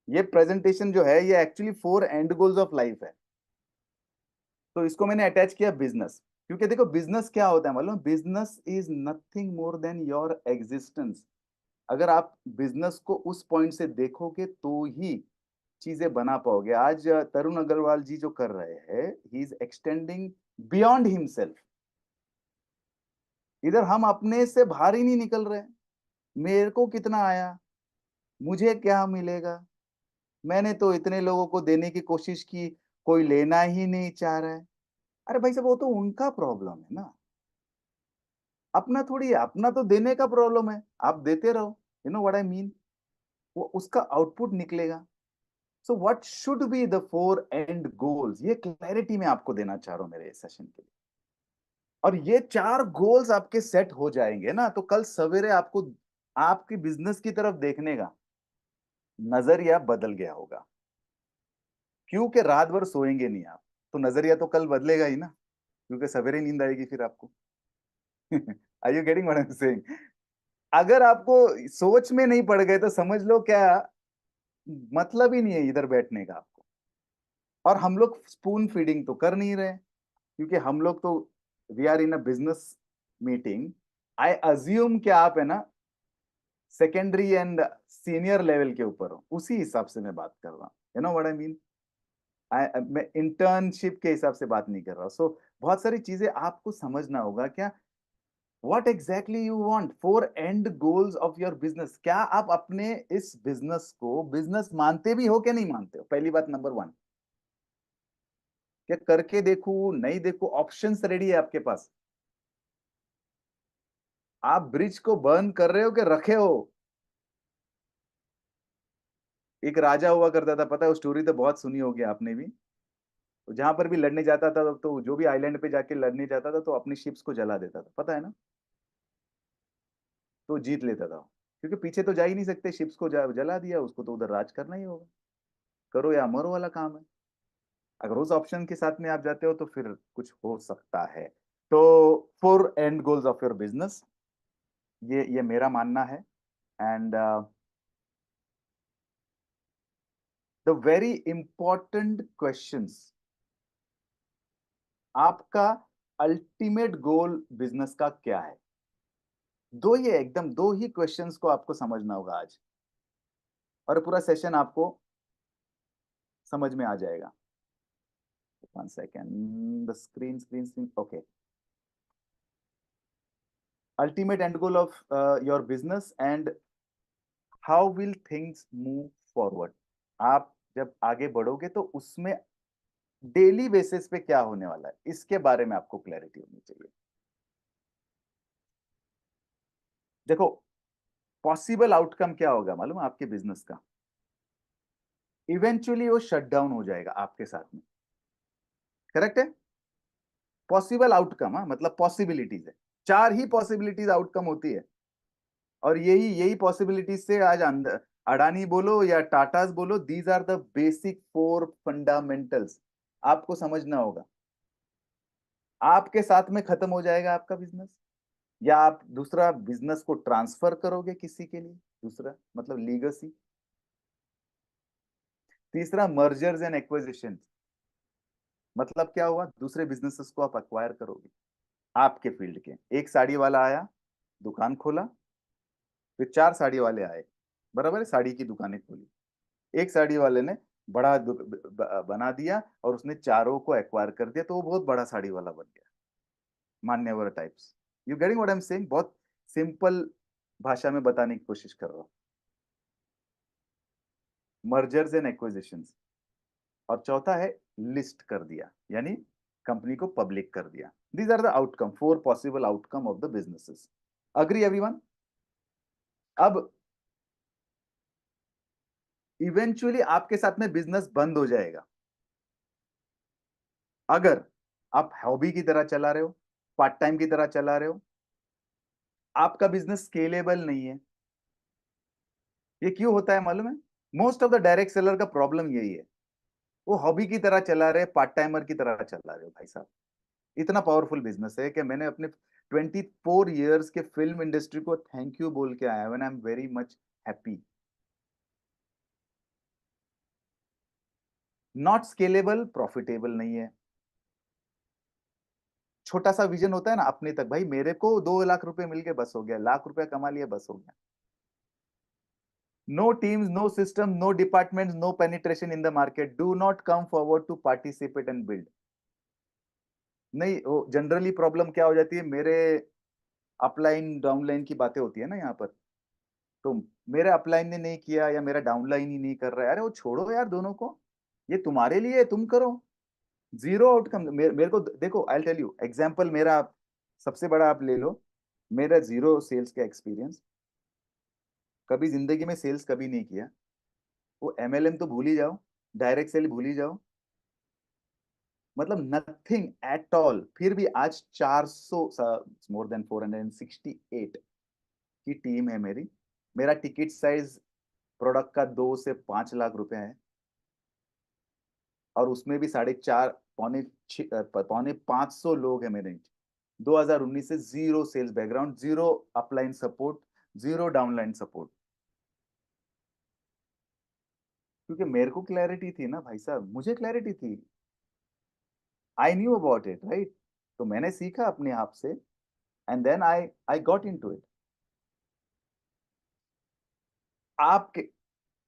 ये प्रेजेंटेशन जो है ये actually 4 and goals of life है, तो इसको मैंने अटैच किया बिजनेस। क्योंकि देखो बिजनेस क्या होता है मालूम? Business is nothing more than your existence. अगर आप बिजनेस को उस पॉइंट से देखोगे तो ही चीजें बना पाओगे। आज तरुण अग्रवाल जी जो कर रहे हैं, he is extending beyond himself. इधर हम अपने से बाहर ही नहीं निकल रहे। मेरे को कितना आया, मुझे क्या मिलेगा, मैंने तो इतने लोगों को देने की कोशिश की, कोई लेना ही नहीं चाह रहा है। अरे भाई साहब, वो तो उनका प्रॉब्लम है ना, अपना थोड़ी है। अपना तो देने का प्रॉब्लम है, आप देते रहो। You know what I mean. वो उसका आउटपुट निकलेगा। So what should be the 4 and goals, ये क्लैरिटी मैं आपको देना चाह रहा हूं मेरे सेशन के लिए। और ये 4 गोल्स आपके सेट हो जाएंगे ना, तो कल सवेरे आपको आपकी बिजनेस की तरफ देखने का नजरिया बदल गया होगा। क्योंकि रात भर सोएंगे नहीं आप, तो नजरिया तो कल बदलेगा ही ना, क्योंकि सवेरे नींद आएगी फिर आपको। Are you getting what I am saying? अगर आपको सोच में नहीं पड़ गए तो समझ लो क्या, मतलब ही नहीं है इधर बैठने का आपको। और हम लोग स्पून फीडिंग तो कर नहीं रहे, क्योंकि हम लोग तो we are in a business meeting. I assume कि आप है ना सेकेंडरी एंड सीनियर लेवल के ऊपर हो, उसी हिसाब से मैं बात कर रहा हूँ। You know what I mean. मैं इंटर्नशिप के हिसाब से बात नहीं कर रहा। सो बहुत सारी चीजें आपको समझना होगा क्या, what exactly you want, 4 and goals of your business. क्या आप अपने इस बिजनेस को बिजनेस मानते भी हो क्या नहीं मानते हो, पहली बात नंबर 1। क्या करके देखूं नहीं देखूं, ऑप्शंस रेडी है आपके पास। आप ब्रिज को बर्न कर रहे हो कि रखे हो। एक राजा हुआ करता था, पता है, वो स्टोरी तो बहुत सुनी होगी आपने भी। तो जहां पर भी लड़ने जाता था, तो जो भी आइलैंड पे जाके लड़ने जाता था तो अपनी शिप्स को जला देता था, पता है ना। तो जीत लेता था, क्योंकि पीछे तो जा ही नहीं सकते, शिप्स को जला दिया, उसको तो उधर राज करना ही होगा। करो या मरो वाला काम है। अगर उस ऑप्शन के साथ में आप जाते हो तो फिर कुछ हो सकता है। तो 4 and goals of your business, ये मेरा मानना है। And the very important questions, आपका अल्टीमेट गोल बिजनेस का क्या है। दो ही है, एकदम दो ही क्वेश्चंस को आपको समझना होगा आज, और पूरा सेशन आपको समझ में आ जाएगा। 1 second, the screen okay. Ultimate and goal of your business and how will things move forward. आप जब आगे बढ़ोगे तो उसमें डेली बेसिस पे क्या होने वाला है, इसके बारे में आपको क्लैरिटी होनी चाहिए। देखो, पॉसिबल आउटकम क्या होगा मालूम है आपके बिजनेस का, इवेंचुअली वो शट डाउन हो जाएगा आपके साथ में। करेक्ट है। पॉसिबल आउटकम, हाँ, मतलब पॉसिबिलिटीज है। 4 ही पॉसिबिलिटीज आउटकम होती है। और यही यही पॉसिबिलिटीज से आज अडानी बोलो या टाटास बोलो, these are the basic 4 fundamentals. आपको समझना होगा। आपके साथ में खत्म हो जाएगा आपका बिजनेस, या आप दूसरा बिजनेस को ट्रांसफर करोगे किसी के लिए, दूसरा मतलब लीगसी। तीसरा मर्जर्स एंड एक्विजिशन, मतलब क्या हुआ, दूसरे बिजनेसेस को आप अक्वायर करोगे आपके फील्ड के। एक साड़ी वाला आया, दुकान खोला, फिर 4 साड़ी वाले आए, बराबर है, साड़ी की दुकानें खोली। एक साड़ी वाले ने बड़ा बना दिया और उसने चारों को एक्वायर कर दिया, तो वो बहुत बड़ा साड़ी वाला बन गया, मान्यवर types. You getting what I am saying. बहुत सिंपल भाषा में बताने की कोशिश कर रहा हूँ। Mergers and acquisitions. और चौथा है लिस्ट कर दिया, यानी कंपनी को पब्लिक कर दिया। These are the outcome, 4 possible outcome of the businesses. Agree everyone. अब इवेंचुअली आपके साथ में बिजनेस बंद हो जाएगा अगर आप हॉबी की तरह चला रहे हो, पार्ट टाइम की तरह चला रहे हो, आपका बिजनेस स्केलेबल नहीं है। ये क्यों होता है मालूम है। Most of the direct seller का प्रॉब्लम यही है, वो हॉबी की तरह चला रहे, पार्ट टाइमर की तरह चला रहे हो भाई साहब। इतना पावरफुल बिजनेस है कि मैंने अपने 24 ईयर्स के फिल्म इंडस्ट्री को थैंक यू बोल के आया, when I am very much happy. Not scalable, profitable नहीं है। छोटा सा विजन होता है ना अपने तक, भाई मेरे को 2 लाख रुपए मिल गए बस हो गया, लाख रुपया कमा लिया बस हो गया। No teams, no systems, no departments, no penetration in the market. Do not come forward to participate and build. नहीं, वो जनरली प्रॉब्लम क्या हो जाती है, मेरे अपलाइन डाउनलाइन की बातें होती है ना यहाँ पर। तो मेरे अपलाइन ने नहीं किया या मेरा डाउनलाइन ही नहीं कर रहा है, अरे वो छोड़ो यार दोनों को, ये तुम्हारे लिए है, तुम करो। Zero outcome. मेरे को देखो, आई टेल यू एग्जांपल, मेरा सबसे बड़ा आप ले लो, मेरा जीरो सेल्स का एक्सपीरियंस, कभी जिंदगी में सेल्स कभी नहीं किया। वो एमएलएम तो भूल ही जाओ, डायरेक्ट सेल भूल ही जाओ, मतलब नथिंग एट ऑल। फिर भी आज 400, मोर देन 468 की टीम है मेरी। मेरा टिकट साइज प्रोडक्ट का 2 से 5 लाख रुपए है, और उसमें भी 4.5 पौने 500 लोग हैं मेरे। 2019 से zero sales background, zero upline support, zero downline support, क्योंकि मेरे को क्लैरिटी थी ना भाई साहब, मुझे क्लैरिटी थी, I knew about it, right. तो मैंने सीखा अपने आप से, and then I I got into it. आपके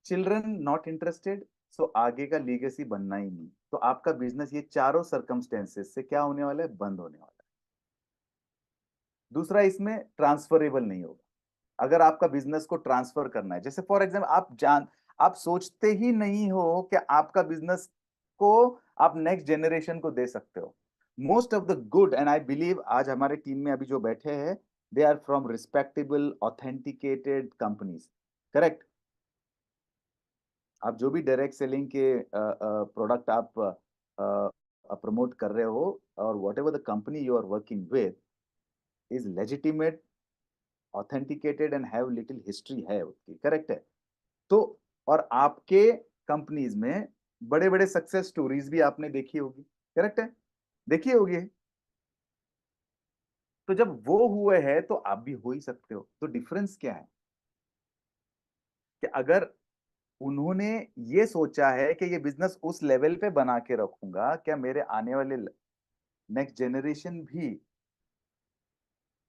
चिल्ड्रन नॉट इंटरेस्टेड, सो आगे का लीगेसी बनना ही नहीं, तो आपका बिजनेस ये चारों सर्कमस्टेंसेस से क्या होने वाला है, बंद होने वाला है। दूसरा, इसमें ट्रांसफरेबल नहीं होगा। अगर आपका बिजनेस को ट्रांसफर करना है, जैसे फॉर एग्जाम्पल आप सोचते ही नहीं हो कि आपका बिजनेस को आप नेक्स्ट जनरेशन को दे सकते हो। Most of the good, and I believe आज हमारे टीम में अभी जो बैठे हैं, they are from respectable authenticated companies, correct. आप जो भी डायरेक्ट सेलिंग के प्रोडक्ट आप प्रमोट कर रहे हो, और whatever the company you are working with is legitimate, authenticated and have little history है उसकी, करेक्ट है। तो और आपके कंपनीज में बड़े बड़े सक्सेस स्टोरीज भी आपने देखी होगी, करेक्ट है, देखी होगी। तो जब वो हुए हैं तो आप भी हो ही सकते हो। तो डिफरेंस क्या है कि अगर उन्होंने ये सोचा है कि ये बिजनेस उस लेवल पे बना के रखूंगा, क्या मेरे आने वाले नेक्स्ट जनरेशन भी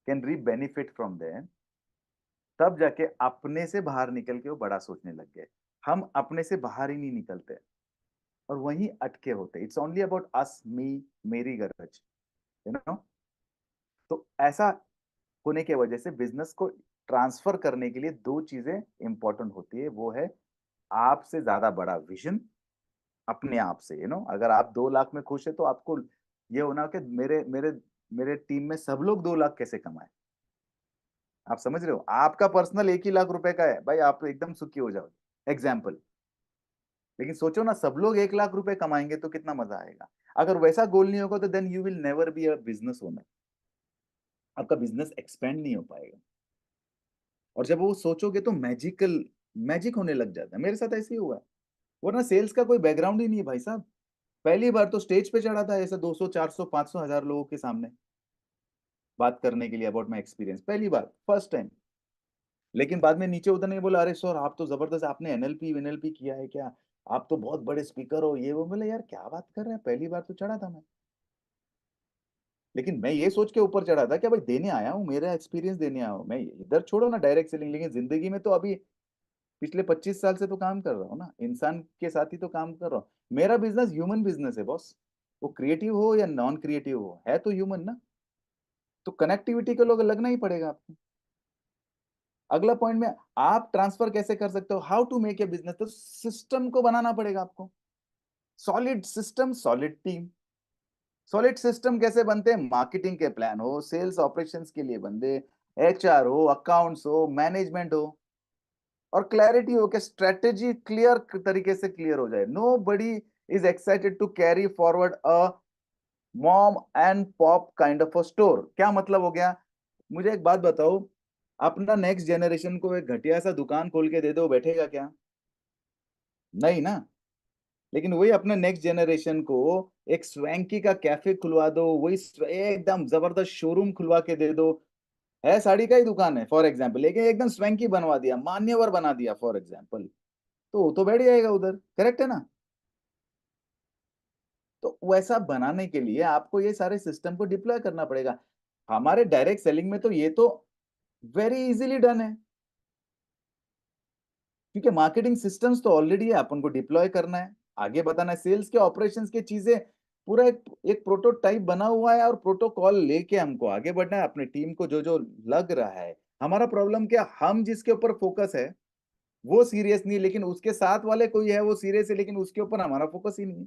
कैन री बेनिफिट फ्रॉम देम, तब जाके अपने से बाहर निकल के वो बड़ा सोचने लग गए। हम अपने से बाहर ही नहीं निकलते और वहीं अटके होते। इट्स ओनली अबाउट अस, मी, मेरी गरज, यू नो। तो ऐसा होने की वजह से बिजनेस को ट्रांसफर करने के लिए दो चीजें इंपॉर्टेंट होती है, वो है आपसे ज्यादा बड़ा विजन अपने आप से, अगर आप 2 लाख में खुश है तो आपको ये होना कि मेरे मेरे मेरे टीम में सब लोग 2 लाख कैसे कमाए। आप समझ रहे हो, आपका पर्सनल 1 ही लाख रुपए का है भाई, आप एकदम सुखी हो जाओ, एग्जाम्पल। लेकिन सोचो ना, सब लोग 1 लाख रुपए कमाएंगे तो कितना मजा आएगा। अगर वैसा गोल नहीं होगा तो then you will never be a business owner, आपका बिजनेस एक्सपेंड नहीं हो पाएगा। और जब वो सोचोगे तो मैजिकल मैजिक होने लग जाता है। मेरे साथ ऐसे ही हुआ है, वरना सेल्स का कोई बैकग्राउंड ही नहीं है भाई साहब। पहली बार तो स्टेज पे चढ़ा था ऐसे 200 400 500 हजार लोगों के सामने बात करने के लिए अबाउट माई एक्सपीरियंस, पहली बार, फर्स्ट टाइम। लेकिन बाद में नीचे उतरने के बोला, अरे सर आप तो जबरदस्त, आपने एनएलपी एनएलपी किया है क्या, आप तो बहुत बड़े स्पीकर हो, ये वो। बोले यार क्या बात कर रहे हैं, पहली बार तो चढ़ा था मैं। लेकिन मैं ये सोच के ऊपर चढ़ा था कि भाई देने आया हूँ, मेरा एक्सपीरियंस देने आया हूँ मैं, इधर छोड़ो ना डायरेक्ट सेलिंग, लेकिन जिंदगी में तो अभी पिछले 25 साल से तो काम कर रहा हूँ ना, इंसान के साथ ही तो काम कर रहा हूँ। मेरा बिजनेस ह्यूमन बिजनेस है बॉस, वो क्रिएटिव हो या नॉन क्रिएटिव हो, है तो ह्यूमन ना। तो कनेक्टिविटी के लोग लगना ही पड़ेगा आपको। अगला पॉइंट में, आप ट्रांसफर कैसे कर सकते हो, how to make a business, तो सिस्टम को बनाना पड़ेगा आपको। Solid system, solid team. Solid system कैसे बनते हैं, मार्केटिंग के प्लान हो, सेल्स ऑपरेशंस के लिए बंदे, एचआर हो, अकाउंट्स हो, मैनेजमेंट हो, और क्लैरिटी हो कि स्ट्रेटेजी क्लियर तरीके से क्लियर हो जाए। Nobody is excited to carry forward a mom and pop kind of a store. क्या मतलब हो गया, मुझे एक बात बताओ, अपना नेक्स्ट जनरेशन को एक घटिया सा दुकान खोल के दे दो, बैठेगा क्या, नहीं ना। लेकिन वही अपने नेक्स्ट जनरेशन को एक स्वैंकी का कैफे खुलवा दो, वही एकदम जबरदस्त शोरूम खुलवा के दे दो, है साड़ी का ही दुकान है फॉर एग्जाम्पल, लेकिन एकदम स्वैंकी बनवा दिया, मान्यवर बना दिया फॉर एग्जाम्पल, तो वो तो बैठ जाएगा उधर, करेक्ट है ना। तो वैसा बनाने के लिए आपको ये सारे सिस्टम को डिप्लॉय करना पड़ेगा। हमारे डायरेक्ट सेलिंग में तो ये तो वेरी इजीली डन है। क्योंकि मार्केटिंग सिस्टम्स तो ऑलरेडी है, अपन को डिप्लॉय करना है, आगे बताना है, सेल्स के ऑपरेशंस के चीजें पूरा एक प्रोटोटाइप बना हुआ है और प्रोटोकॉल लेके हमको आगे बढ़ना है अपने टीम को जो जो लग रहा है। हमारा प्रॉब्लम क्या, हम जिसके ऊपर फोकस है वो सीरियस नहीं, लेकिन उसके साथ वाले कोई है वो सीरियस है, लेकिन उसके ऊपर हमारा फोकस ही नहीं है।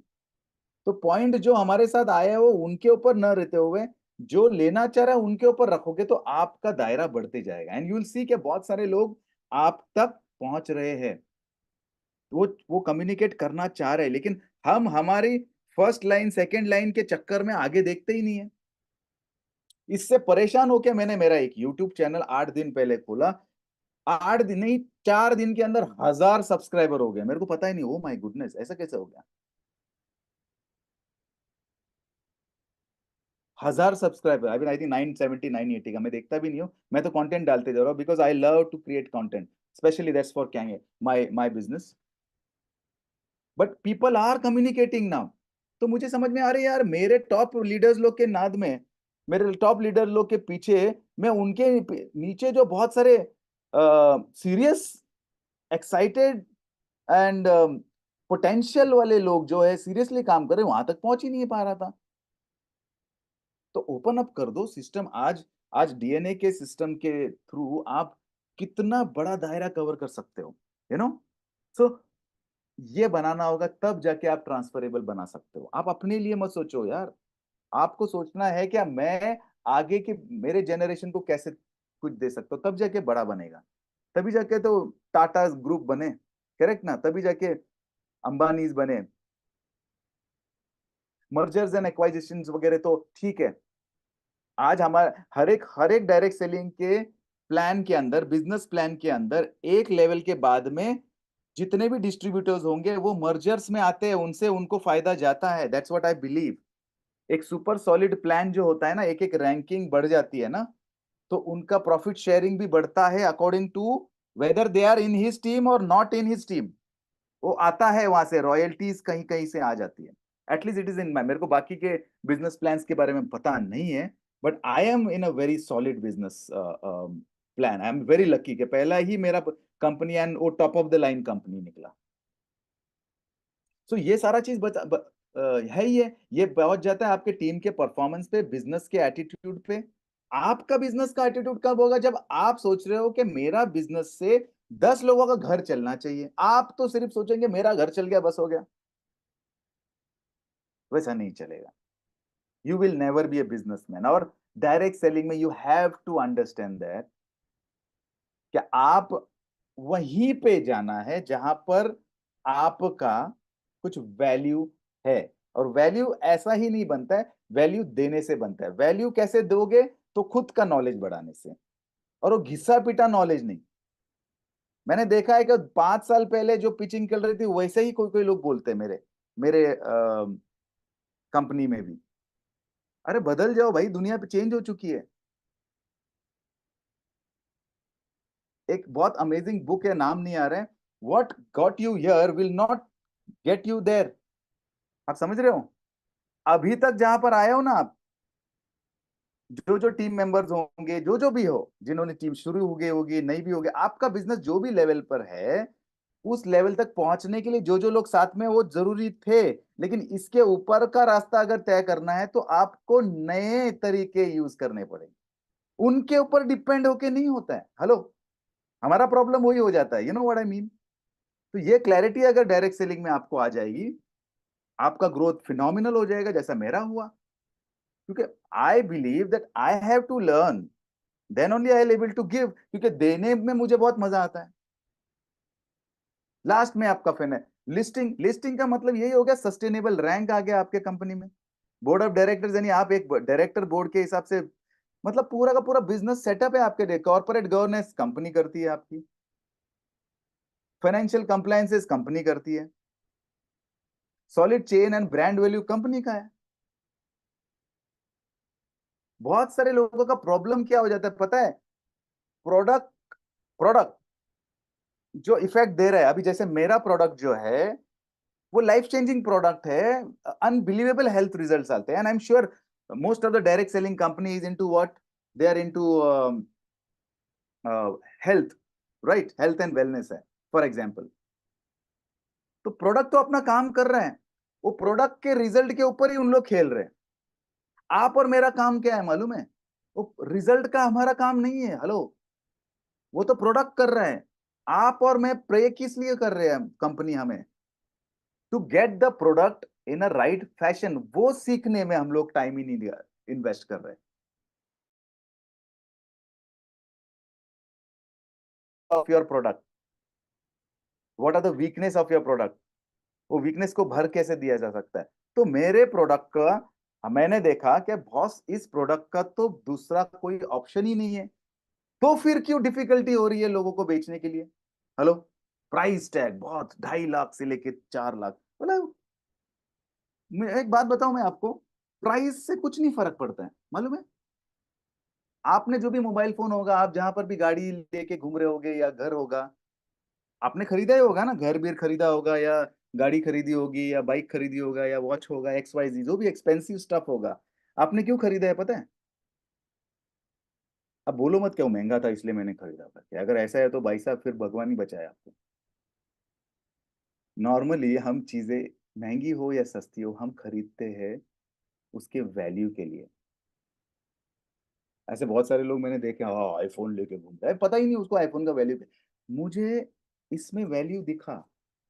तो पॉइंट जो हमारे साथ आया है वो उनके ऊपर न रहते हुए जो लेना चाह रहा है उनके ऊपर रखोगे तो आपका दायरा बढ़ते जाएगा, एंड यू विल सी कि बहुत सारे लोग आप तक पहुंच रहे हैं, वो कम्युनिकेट करना चाह रहे हैं, लेकिन हम हमारी फर्स्ट लाइन सेकंड लाइन के चक्कर में आगे देखते ही नहीं है। इससे परेशान होकर मैंने मेरा एक यूट्यूब चैनल 8 दिन पहले खोला, 8 दिन नहीं 4 दिन के अंदर 1000 सब्सक्राइबर हो गए, मेरे को पता ही नहीं, ओ माय गुडनेस ऐसा कैसे हो गया। 1000 सब्सक्राइबर, आई थिंक 970 980 का, मैं देखता भी नहीं हूँ, मैं तो कंटेंट डालते जा रहा हूँ because I love to create content, specially that's for king my my business, but people are communicating now. तो मुझे समझ में आ रही है यार, मेरे टॉप लीडर्स लोग के नाद में, मेरे टॉप लीडर लोग के पीछे, मैं उनके नीचे जो बहुत सारे सीरियस एक्साइटेड एंड पोटेंशियल वाले लोग जो है सीरियसली काम कर रहे हैं, वहां तक पहुंच ही नहीं पा रहा था। तो ओपन अप कर दो सिस्टम, आज आज डीएनए के सिस्टम के थ्रू आप कितना बड़ा दायरा कवर कर सकते हो, यू नो। सो ये बनाना होगा, तब जाके आप ट्रांसफरेबल बना सकते हो। आप अपने लिए मत सोचो यार, आपको सोचना है क्या मैं आगे के मेरे जनरेशन को कैसे कुछ दे सकता हूँ, तब जाके बड़ा बनेगा, तभी जाके तो टाटा ग्रुप बने, करेक्ट ना, तभी जाके अंबानीज बने। मर्जर्स एंड एक्वाइजिशन वगैरह तो ठीक है, आज हमारा हर एक डायरेक्ट सेलिंग के प्लान के अंदर, बिजनेस प्लान के अंदर एक लेवल के बाद में जितने भी डिस्ट्रीब्यूटर्स होंगे वो मर्जर्स में आते हैं, उनसे उनको फायदा जाता है, दैट्स व्हाट आई बिलीव। एक सुपर सॉलिड प्लान जो होता है ना, एक एक रैंकिंग बढ़ जाती है ना, तो उनका प्रॉफिट शेयरिंग भी बढ़ता है according to whether they are in his team और नॉट इन हिज टीम। वो आता है वहां से, रॉयल्टीज कहीं कहीं से आ जाती है, एटलीस्ट इट इज इन माई, मेरे को बाकी के बिजनेस प्लान्स के बारे में पता नहीं है, but I M in a very solid business plan, I am very lucky कि पहला ही मेरा कंपनी एंड वो top of the line company निकला। सो ये सारा चीज है ही है, ये पहुंच जाता है आपके टीम के परफॉर्मेंस पे, बिजनेस के एटीट्यूड पे। आपका बिजनेस का एटीट्यूड कब होगा, जब आप सोच रहे हो कि मेरा बिजनेस से 10 लोगों का घर चलना चाहिए, आप तो सिर्फ सोचेंगे मेरा घर चल गया बस हो गया, वैसा नहीं चलेगा। You will never be a businessman. और डायरेक्ट सेलिंग में you have to understand that कि आप वहीं पे जाना है जहां पर आपका कुछ वैल्यू है, और वैल्यू ऐसा ही नहीं बनता है, वैल्यू देने से बनता है। वैल्यू कैसे दोगे, तो खुद का नॉलेज बढ़ाने से, और वो घिसा पिटा नॉलेज नहीं। मैंने देखा है कि 5 साल पहले जो पिचिंग चल रही थी वैसे ही कोई कोई लोग बोलते हैं मेरे मेरे कंपनी में भी। अरे बदल जाओ भाई, दुनिया पे चेंज हो चुकी है। एक बहुत अमेजिंग बुक है, नाम नहीं आ रहा है, what got you here will not get you there. आप समझ रहे हो, अभी तक जहां पर आए हो ना आप, जो जो टीम मेंबर्स होंगे, जो जो भी हो, जिन्होंने टीम शुरू हो गई होगी नहीं भी होगी, आपका बिजनेस जो भी लेवल पर है उस लेवल तक पहुंचने के लिए जो जो लोग साथ में वो जरूरी थे, लेकिन इसके ऊपर का रास्ता अगर तय करना है तो आपको नए तरीके यूज करने पड़ेंगे, उनके ऊपर डिपेंड होके नहीं होता है। हेलो, हमारा प्रॉब्लम वही हो जाता है, you know what I mean. तो ये क्लैरिटी अगर डायरेक्ट सेलिंग में आपको आ जाएगी, आपका ग्रोथ फिनोमिनल हो जाएगा जैसा मेरा हुआ, क्योंकि I believe that I have to learn, then only I'll able to give, क्योंकि देने में मुझे बहुत मजा आता है। लास्ट में आपका फिन है लिस्टिंग, लिस्टिंग का मतलब यही हो गया सस्टेनेबल रैंक आ गया आपके कंपनी में, बोर्ड ऑफ डायरेक्टर्स, यानी आप एक डायरेक्टर बोर्ड के हिसाब से, मतलब पूरा का पूरा बिजनेस सेटअप है आपके लिए, कॉर्पोरेट गवर्नेंस कंपनी करती है आपकी, फाइनेंशियल कंप्लायंसेस कंपनी करती है, solid chain and brand value company का है। बहुत सारे लोगों का प्रॉब्लम क्या हो जाता है पता है, प्रोडक्ट प्रोडक्ट जो इफेक्ट दे रहा है, अभी जैसे मेरा प्रोडक्ट जो है वो लाइफ चेंजिंग प्रोडक्ट है, अनबिलीवेबल हेल्थ रिजल्ट्स आते हैं, and I am sure most of the direct selling company is into what, they are into health, right, health and wellness है। For example. तो प्रोडक्ट तो अपना काम कर रहे हैं, वो प्रोडक्ट के रिजल्ट के ऊपर ही उन लोग खेल रहे हैं। आप और मेरा काम क्या है मालूम है? वो रिजल्ट का हमारा काम नहीं है। हेलो, वो तो प्रोडक्ट कर रहे हैं। आप और मैं प्रे किस लिए कर रहे हैं? कंपनी हमें to get the product in a right fashion, वो सीखने में हम लोग टाइम ही नहीं इन्वेस्ट कर रहे हैं। Of your product, what are the weakness of your product, वो वीकनेस को भर कैसे दिया जा सकता है? तो मेरे प्रोडक्ट का मैंने देखा कि बॉस, इस प्रोडक्ट का तो दूसरा कोई ऑप्शन ही नहीं है, तो फिर क्यों डिफिकल्टी हो रही है लोगों को बेचने के लिए? हेलो, प्राइस टैग बहुत, 2.5 लाख से लेके 4 लाख। मतलब मैं एक बात बताऊं मैं आपको, प्राइस से कुछ नहीं फर्क पड़ता है मालूम है? आपने जो भी मोबाइल फोन होगा, आप जहां पर भी गाड़ी लेके घूम रहे होगे या घर होगा, आपने खरीदा ही होगा ना, घर बीर खरीदा होगा या गाड़ी खरीदी होगी या बाइक खरीदी होगा या वॉच होगा, एक्स वाई जी जो भी एक्सपेंसिव स्टफ होगा, आपने क्यों खरीदा है पता है? अब बोलो मत क्यों महंगा था इसलिए मैंने खरीदा था, कि अगर ऐसा है तो भाई साहब फिर भगवान ही बचाए आपको। नॉर्मली हम चीजें महंगी हो या सस्ती हो, हम खरीदते हैं उसके वैल्यू के लिए। ऐसे बहुत सारे लोग मैंने देखे, हाँ आईफोन लेके घूमता है, पता ही नहीं उसको आईफोन का वैल्यू। मुझे इसमें वैल्यू दिखा,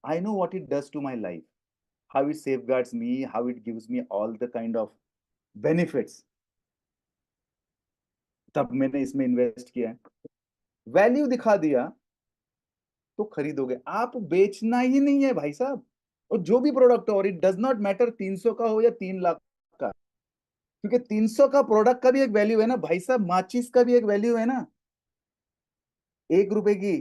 I know what it does to my life, how it safeguards me, how it gives me all the kind of benefits, तब मैंने इसमें इन्वेस्ट किया है। वैल्यू दिखा दिया तो खरीदोगे। आप बेचना ही नहीं है भाई साहब। और जो भी प्रोडक्ट हो, और इट डज नॉट मैटर 300 का हो या 3 लाख का, क्योंकि 300 का प्रोडक्ट का भी एक वैल्यू है ना भाई साहब, माचिस का भी एक वैल्यू है ना, 1 रुपए की।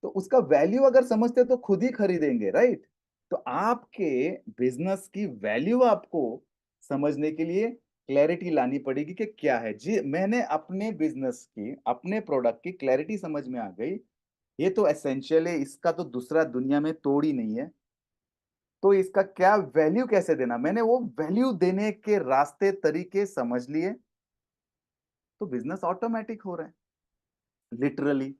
तो उसका वैल्यू अगर समझते तो खुद ही खरीदेंगे, राइट? तो आपके बिजनेस की वैल्यू आपको समझने के लिए क्लैरिटी लानी पड़ेगी कि क्या है जी। मैंने अपने बिजनेस की, अपने प्रोडक्ट की क्लैरिटी समझ में आ गई, ये तो एसेंशियल है, इसका तो दूसरा दुनिया में तोड़ ही नहीं है, तो इसका क्या वैल्यू कैसे देना, मैंने वो वैल्यू देने के रास्ते तरीके समझ लिए, तो बिजनेस ऑटोमेटिक हो रहा है लिटरली।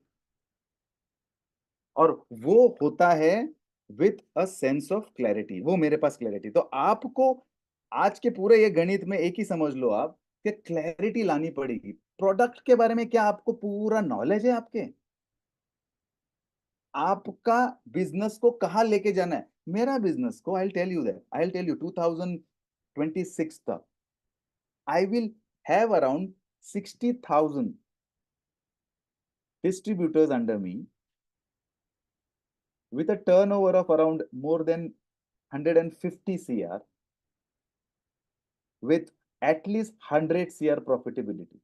और वो होता है with a sense of clarity, वो मेरे पास क्लैरिटी। तो आपको आज के पूरे ये गणित में एक ही समझ लो आप, कि क्लैरिटी लानी पड़ेगी। प्रोडक्ट के बारे में क्या आपको पूरा नॉलेज है? आपके आपका बिजनेस को कहाँ लेके जाना है? मेरा बिजनेस को, I tell you that, I tell you 2026 तक I will have around 60,000 distributors under me with a turnover of around more than 150 cr with at least 100 cr profitability।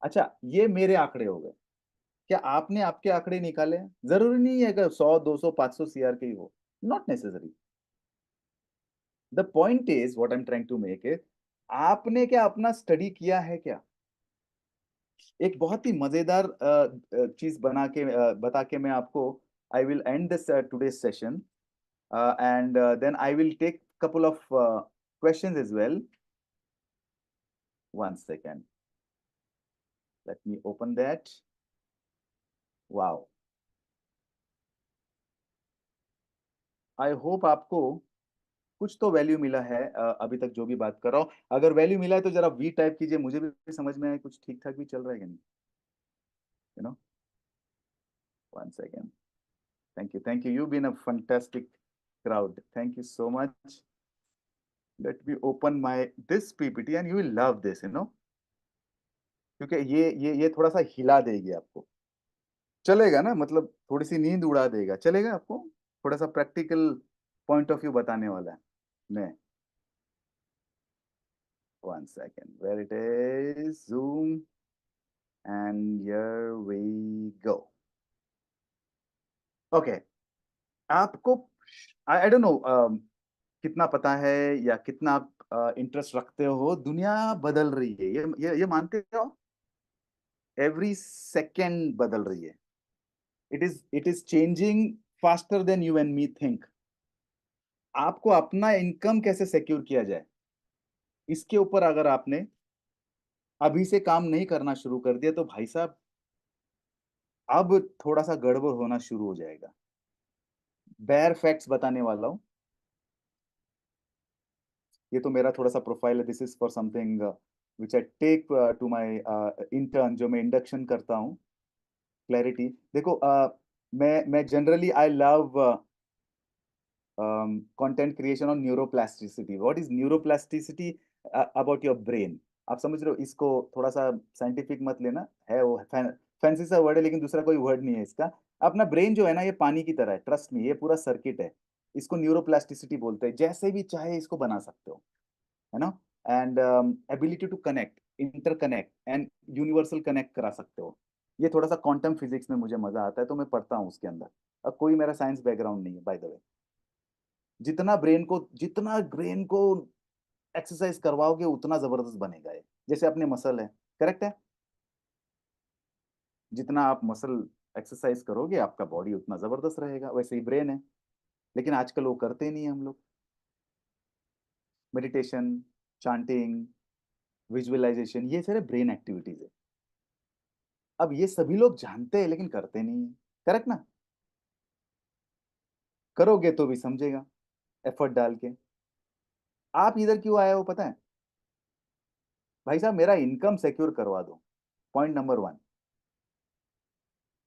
अच्छा, ये मेरे आंकड़े हो गए। क्या आपने आपके आंकड़े निकाले हैं? जरूरी नहीं है कि 100 200 500 सीआर के ही हो, not necessary. The point is what I am trying to make it, आपने क्या अपना स्टडी किया है क्या? एक बहुत ही मजेदार चीज बता के मैं आपको, I will end this today's session, and then I will take couple of questions as well. One second, let me open that. Wow, I hope आपको कुछ तो वैल्यू मिला है अभी तक जो भी बात कर रहा हूँ। अगर वैल्यू मिला है तो जरा वी टाइप कीजिए, मुझे भी समझ में आए कुछ ठीक ठाक भी चल रहा है कि नहीं, you know. One second, thank you, you been a fantastic crowd, thank you so much. Let me open my this ppt and you will love this, you know, क्योंकि ये थोड़ा सा हिला देगी आपको। चलेगा ना? मतलब थोड़ी सी नींद उड़ा देगा, चलेगा आपको? थोड़ा सा प्रैक्टिकल पॉइंट ऑफ व्यू बताने वाला है मैं। One second, where it is, Zoom, and here we go. Okay, आपको आई डोंट नो कितना पता है या कितना आप इंटरेस्ट रखते हो, दुनिया बदल रही है, ये मानते हो? एवरी सेकेंड बदल रही है। It is changing faster than you and me think. आपको अपना इनकम कैसे सिक्योर किया जाए, इसके ऊपर अगर आपने अभी से काम नहीं करना शुरू कर दिया तो भाई साहब अब थोड़ा सा गड़बड़ होना शुरू हो जाएगा। बेयर फैक्ट्स बताने वाला हूँ। ये तो मेरा थोड़ा सा प्रोफाइल है, this is for something which I take to my intern, जो मैं इंडक्शन करता हूँ। क्लैरिटी देखो, मैं generally I love content creation on neuroplasticity. What is neuroplasticity? About your brain. आप समझ रहे हो इसको? थोड़ा सा साइंटिफिक मत लेना, है वो फैंसी सा वर्ड है, लेकिन दूसरा कोई वर्ड नहीं है इसका। अपना ब्रेन जो है ना, ये पानी की तरह है, ट्रस्ट मी, ये पूरा सर्किट है। इसको न्यूरोप्लास्टिसिटी बोलते हैं। जैसे भी चाहे इसको बना सकते हो, है ना। And ability to connect, interconnect and universal connect करा सकते हो। ये थोड़ा सा क्वांटम फिजिक्स में मुझे मजा आता है, तो मैं पढ़ता हूँ उसके अंदर। अब कोई मेरा साइंस बैकग्राउंड नहीं है, बाय द वे। जितना ब्रेन को एक्सरसाइज करवाओगे, उतना जबरदस्त बनेगा ये। जैसे अपने मसल है, करेक्ट है? जितना आप मसल एक्सरसाइज करोगे, आपका बॉडी उतना जबरदस्त रहेगा। वैसे ही ब्रेन है, लेकिन आजकल वो करते नहीं हम लोग। मेडिटेशन, चांटिंग, विजुअलाइजेशन, ये सारे ब्रेन एक्टिविटीज है। अब ये सभी लोग जानते हैं, लेकिन करते नहीं है। करेक्ट ना? करोगे तो भी समझेगा, एफर्ट डाल के। आप इधर क्यों आए हो पता है? भाई साहब, मेरा इनकम सिक्योर करवा दो, point number one.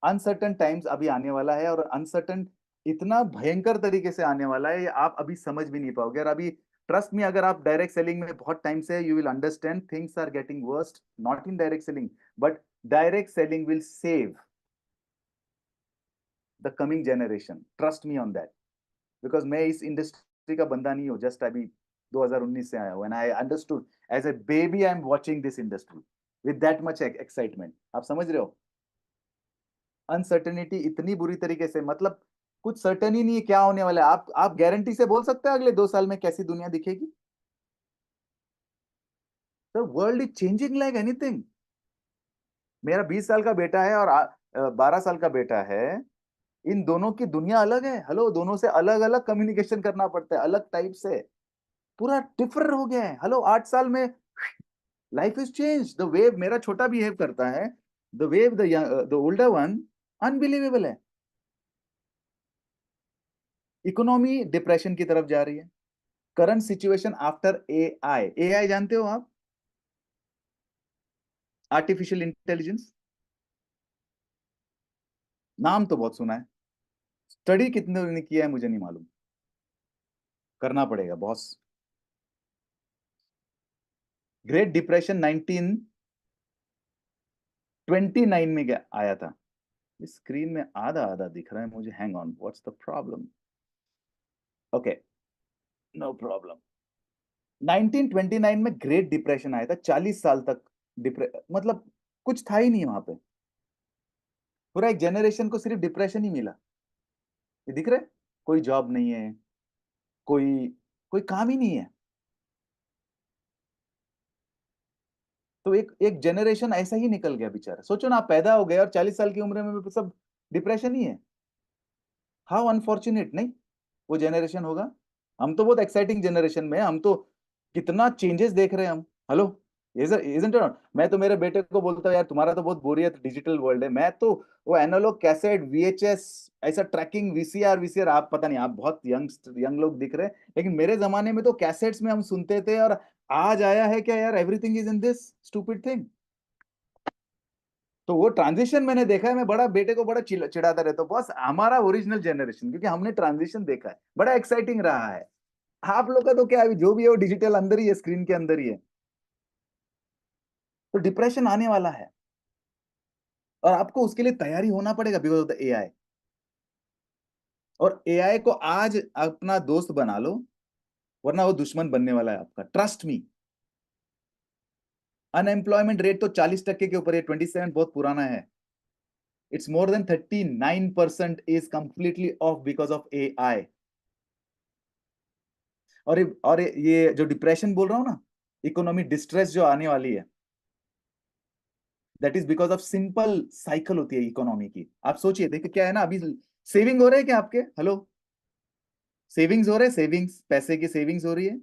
Uncertain times अभी आने वाला है, और अनसर्टन इतना भयंकर तरीके से आने वाला है, ये आप अभी समझ भी नहीं पाओगे। और अभी ट्रस्ट मी, अगर आप डायरेक्ट सेलिंग में बहुत टाइम से, you will understand things are getting worst, not in direct selling, but direct selling will save the coming generation, trust me on that. Because मैं इस इंडस्ट्री का बंदा नहीं हूँ, जस्ट अभी 2019 से आया हूँ, and I understood as a baby I am watching this industry with that much excitement. आप समझ रहे हो? अनसर्टेनिटी इतनी बुरी तरीके से, मतलब कुछ सर्टन ही नहीं है क्या होने वाला है। आप गारंटी से बोल सकते हैं अगले 2 साल में कैसी दुनिया दिखेगी? The world is changing like anything. मेरा 20 साल का बेटा है और 12 साल का बेटा है। इन दोनों की दुनिया अलग है। हेलो, दोनों से अलग अलग कम्युनिकेशन करना पड़ता है, अलग टाइप से। पूरा डिफर हो गया है। हेलो, 8 साल में life is change. The way मेरा छोटा बिहेव करता है, the way the older one, unbelievable है। इकोनॉमी डिप्रेशन की तरफ जा रही है। Current situation after AI. AI जानते हो आप? आर्टिफिशियल इंटेलिजेंस, नाम तो बहुत सुना है। स्टडी कितने ने किया है मुझे नहीं मालूम, करना पड़ेगा बॉस। ग्रेट डिप्रेशन 1929 में आया था। इस स्क्रीन में आधा आधा दिख रहा है मुझे, hang on, what's the problem? Okay, no problem. 1929 में ग्रेट डिप्रेशन आया था, 40 साल तक मतलब कुछ था ही नहीं वहां पे। पूरा एक जनरेशन को सिर्फ डिप्रेशन ही मिला। ये दिख रहा है? कोई जॉब नहीं है, कोई कोई काम ही नहीं है। तो एक एक जनरेशन ऐसा ही निकल गया बेचारा। सोचो ना, आप पैदा हो गए और 40 साल की उम्र में भी सब डिप्रेशन ही है। हाउ अनफॉर्चुनेट, नहीं? वो जनरेशन होगा। हम तो बहुत एक्साइटिंग जनरेशन में हैं, हम तो कितना चेंजेस देख रहे हैं हम। Hello, isn't it not? मैं तो मेरे बेटे को बोलता हूँ, यार तुम्हारा तो बहुत बोरियत डिजिटल वर्ल्ड है। मैं तो वो एनालॉग कैसेट, वीएचएस, ऐसा ट्रैकिंग, वीसीआर। आप पता नहीं, आप बहुत यंग यंग लोग दिख रहे हैं, लेकिन मेरे जमाने में तो कैसेट्स में हम सुनते थे। और आज आया है क्या यार, everything is in this stupid thing. तो वो ट्रांजिशन मैंने देखा है। मैं बड़ा बेटे को बड़ा चिढ़ाता रहता हूँ, बस हमारा ओरिजिनल जनरेशन, क्योंकि हमने ट्रांजिशन देखा है, बड़ा एक्साइटिंग रहा है। आप लोग का तो क्या है, जो भी है वो डिजिटल अंदर ही है, स्क्रीन के अंदर ही है। तो डिप्रेशन आने वाला है, और आपको उसके लिए तैयारी होना पड़ेगा, बिकॉज ऑफ द एआई। और एआई को आज अपना दोस्त बना लो, वरना वो दुश्मन बनने वाला है आपका, ट्रस्ट मी। अनएम्प्लॉयमेंट रेट तो 40% के ऊपर है, 27 बहुत पुराना है। It's more than 39% is completely off because of AI. और ये जो डिप्रेशन बोल रहा हूं ना, इकोनॉमिक डिस्ट्रेस जो आने वाली है, that is because of simple cycle होती है इकोनॉमी की। आप सोचिए, देखिए क्या है ना, अभी सेविंग हो रहे हैं क्या आपके? हेलो, सेविंग्स हो रहे हैं, सेविंग्स, पैसे की सेविंग्स हो रही है।